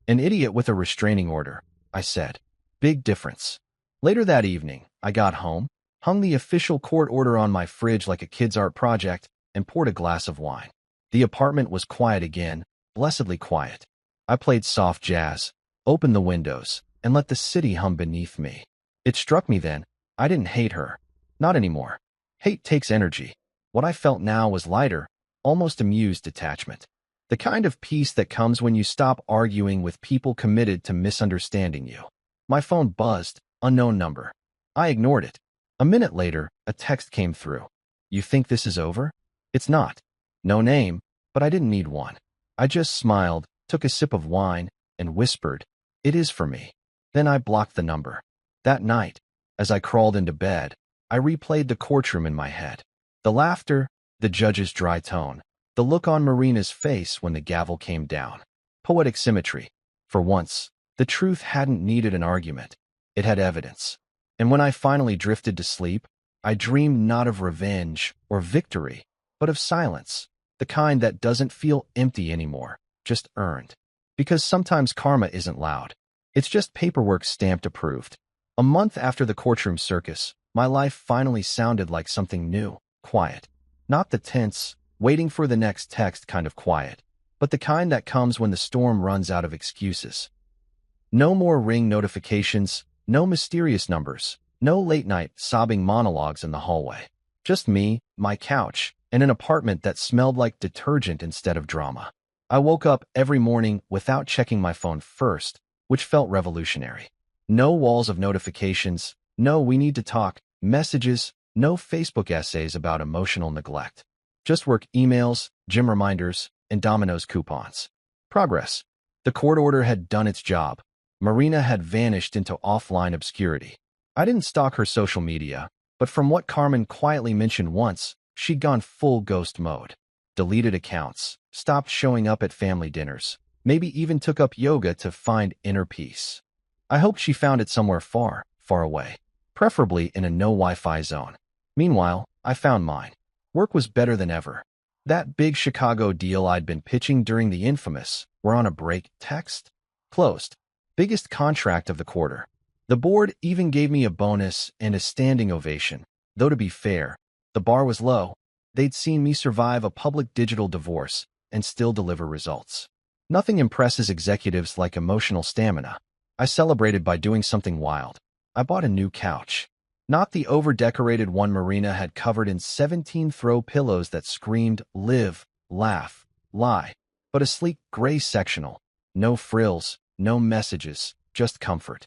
An idiot with a restraining order, I said. Big difference. Later that evening, I got home, hung the official court order on my fridge like a kid's art project, and poured a glass of wine. The apartment was quiet again, blessedly quiet. I played soft jazz, opened the windows, and let the city hum beneath me. It struck me then, I didn't hate her. Not anymore. Hate takes energy. What I felt now was lighter, almost amused detachment. The kind of peace that comes when you stop arguing with people committed to misunderstanding you. My phone buzzed, unknown number. I ignored it. A minute later, a text came through. You think this is over? It's not. No name, but I didn't need one. I just smiled, took a sip of wine, and whispered, it is for me. Then I blocked the number. That night, as I crawled into bed, I replayed the courtroom in my head. The laughter, the judge's dry tone, the look on Marina's face when the gavel came down. Poetic symmetry. For once, the truth hadn't needed an argument. It had evidence. And when I finally drifted to sleep, I dreamed not of revenge or victory, but of silence, the kind that doesn't feel empty anymore, just earned. Because sometimes karma isn't loud. It's just paperwork stamped approved. A month after the courtroom circus, my life finally sounded like something new, quiet. Not the tense, waiting for the next text kind of quiet, but the kind that comes when the storm runs out of excuses. No more Ring notifications, no mysterious numbers, no late-night sobbing monologues in the hallway. Just me, my couch, and an apartment that smelled like detergent instead of drama. I woke up every morning without checking my phone first, which felt revolutionary. No walls of notifications, no "we need to talk" messages, no Facebook essays about emotional neglect. Just work emails, gym reminders, and Domino's coupons. Progress. The court order had done its job. Marina had vanished into offline obscurity. I didn't stalk her social media, but from what Carmen quietly mentioned once, she'd gone full ghost mode. Deleted accounts, stopped showing up at family dinners, maybe even took up yoga to find inner peace. I hoped she found it somewhere far, far away, preferably in a no Wi-Fi zone. Meanwhile, I found mine. Work was better than ever. That big Chicago deal I'd been pitching during the infamous "we're on a break" text? Closed. Biggest contract of the quarter. The board even gave me a bonus and a standing ovation, though to be fair, the bar was low. They'd seen me survive a public digital divorce and still deliver results. Nothing impresses executives like emotional stamina. I celebrated by doing something wild. I bought a new couch. Not the over-decorated one Marina had covered in 17 throw pillows that screamed, "Live, laugh, lie," but a sleek gray sectional. No frills, no messages, just comfort.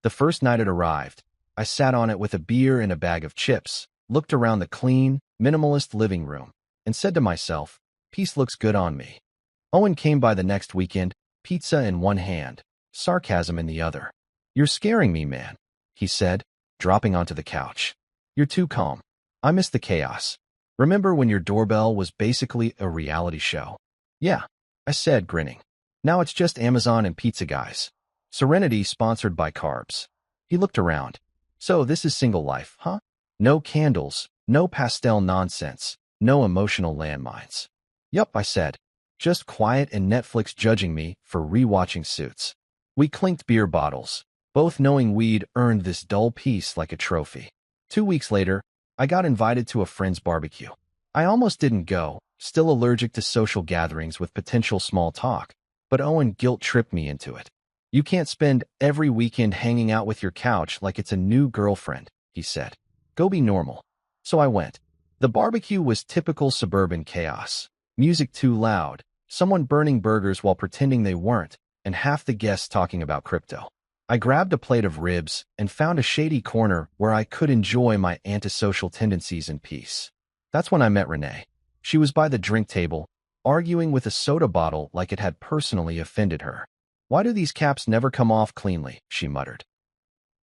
The first night it arrived, I sat on it with a beer and a bag of chips, looked around the clean, minimalist living room, and said to myself, "Peace looks good on me." Owen came by the next weekend, pizza in one hand, sarcasm in the other. "You're scaring me, man," he said, dropping onto the couch. "You're too calm. I miss the chaos. Remember when your doorbell was basically a reality show?" "Yeah," I said, grinning. "Now it's just Amazon and pizza guys. Serenity sponsored by carbs." He looked around. "So this is single life, huh? No candles, no pastel nonsense, no emotional landmines." "Yup," I said. "Just quiet and Netflix judging me for rewatching Suits." We clinked beer bottles, both knowing we'd earned this dull peace like a trophy. 2 weeks later, I got invited to a friend's barbecue. I almost didn't go, still allergic to social gatherings with potential small talk, but Owen guilt-tripped me into it. "You can't spend every weekend hanging out with your couch like it's a new girlfriend," he said. "Go be normal." So I went. The barbecue was typical suburban chaos. Music too loud, someone burning burgers while pretending they weren't, and half the guests talking about crypto. I grabbed a plate of ribs and found a shady corner where I could enjoy my antisocial tendencies in peace. That's when I met Renee. She was by the drink table, arguing with a soda bottle like it had personally offended her. "Why do these caps never come off cleanly?" she muttered.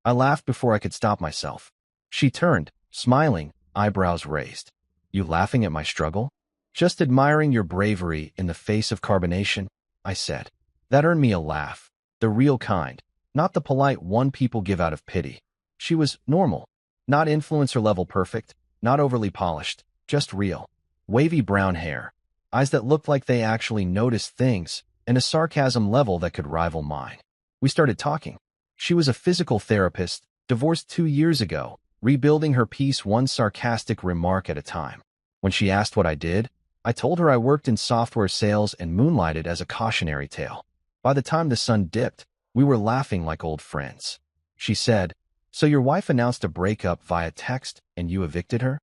I laughed before I could stop myself. She turned, smiling, eyebrows raised. "You laughing at my struggle?" "Just admiring your bravery in the face of carbonation," I said. That earned me a laugh, the real kind, not the polite one people give out of pity. She was normal, not influencer-level perfect, not overly polished, just real. Wavy brown hair, eyes that looked like they actually noticed things, and a sarcasm level that could rival mine. We started talking. She was a physical therapist, divorced 2 years ago, rebuilding her peace one sarcastic remark at a time. When she asked what I did, I told her I worked in software sales and moonlighted as a cautionary tale. By the time the sun dipped, we were laughing like old friends. She said, "So your wife announced a breakup via text and you evicted her?"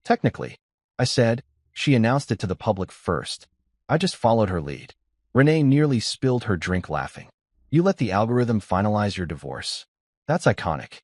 "Technically," I said. "She announced it to the public first. I just followed her lead." Renee nearly spilled her drink laughing. "You let the algorithm finalize your divorce. That's iconic."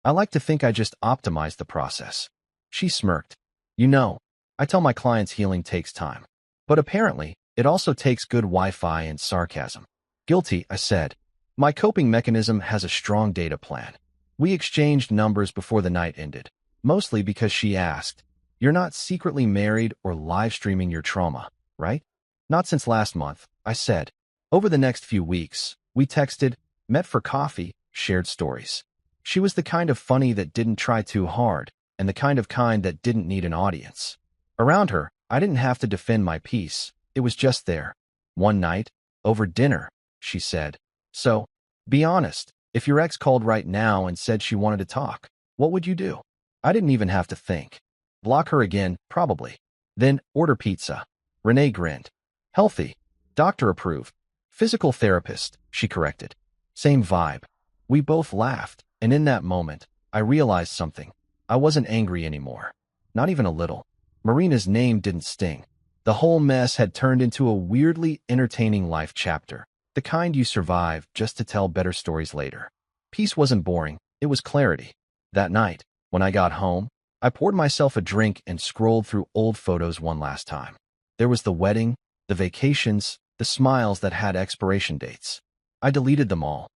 "I like to think I just optimized the process." She smirked. "You know, I tell my clients healing takes time. But apparently, it also takes good Wi-Fi and sarcasm." "Guilty," I said. "My coping mechanism has a strong data plan." We exchanged numbers before the night ended, mostly because she asked, "You're not secretly married or live-streaming your trauma, right?" "Not since last month," I said. Over the next few weeks, we texted, met for coffee, shared stories. She was the kind of funny that didn't try too hard, and the kind that didn't need an audience. Around her, I didn't have to defend my peace. It was just there. One night, over dinner, she said, "So, be honest, if your ex called right now and said she wanted to talk, what would you do?" I didn't even have to think. Block her again, probably. Then order pizza. Renee grinned. "Healthy. Doctor approved. Physical therapist," she corrected. Same vibe. We both laughed, and in that moment, I realized something. I wasn't angry anymore. Not even a little. Marina's name didn't sting. The whole mess had turned into a weirdly entertaining life chapter, the kind you survive just to tell better stories later. Peace wasn't boring, it was clarity. That night, when I got home, I poured myself a drink and scrolled through old photos one last time. There was the wedding, the vacations, the smiles that had expiration dates. I deleted them all.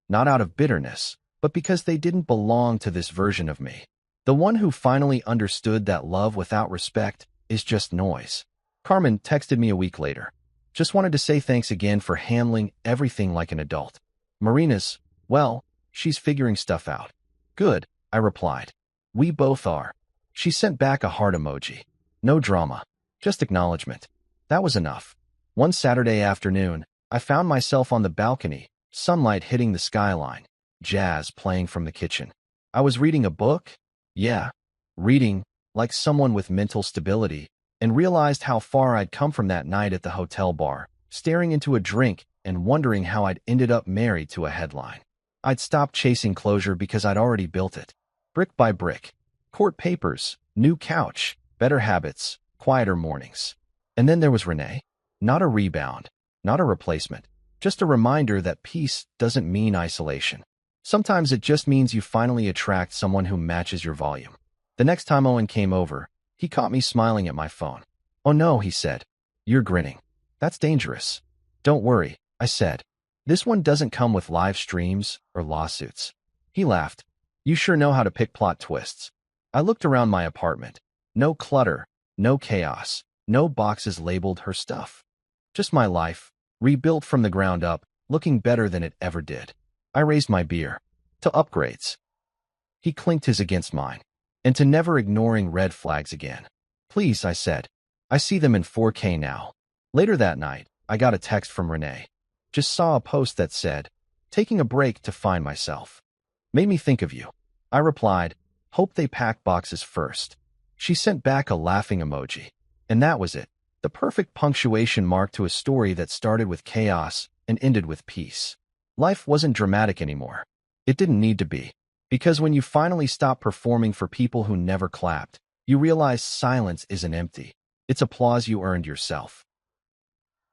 Not out of bitterness, but because they didn't belong to this version of me. The one who finally understood that love without respect is just noise. Carmen texted me a week later. Just wanted to say thanks again for handling everything like an adult. Marina's, well, she's figuring stuff out. Good, I replied. We both are. She sent back a heart emoji. No drama, just acknowledgement. That was enough. One Saturday afternoon, I found myself on the balcony, sunlight hitting the skyline, jazz playing from the kitchen. I was reading a book. Yeah, reading, like someone with mental stability, and realized how far I'd come from that night at the hotel bar, staring into a drink and wondering how I'd ended up married to a headline. I'd stopped chasing closure because I'd already built it. Brick by brick. Court papers, new couch, better habits, quieter mornings. And then there was Renee. Not a rebound, not a replacement, just a reminder that peace doesn't mean isolation. Sometimes it just means you finally attract someone who matches your volume. The next time Owen came over, he caught me smiling at my phone. Oh no, he said. You're grinning. That's dangerous. Don't worry, I said. This one doesn't come with live streams or lawsuits. He laughed. You sure know how to pick plot twists. I looked around my apartment. No clutter, no chaos, no boxes labeled her stuff. Just my life, rebuilt from the ground up, looking better than it ever did. I raised my beer. To upgrades. He clinked his against mine. And to never ignoring red flags again. Please, I said. I see them in 4K now. Later that night, I got a text from Renee. Just saw a post that said, taking a break to find myself. Made me think of you. I replied, hope they pack boxes first. She sent back a laughing emoji. And that was it. The perfect punctuation mark to a story that started with chaos and ended with peace. Life wasn't dramatic anymore. It didn't need to be. Because when you finally stop performing for people who never clapped, you realize silence isn't empty. It's applause you earned yourself.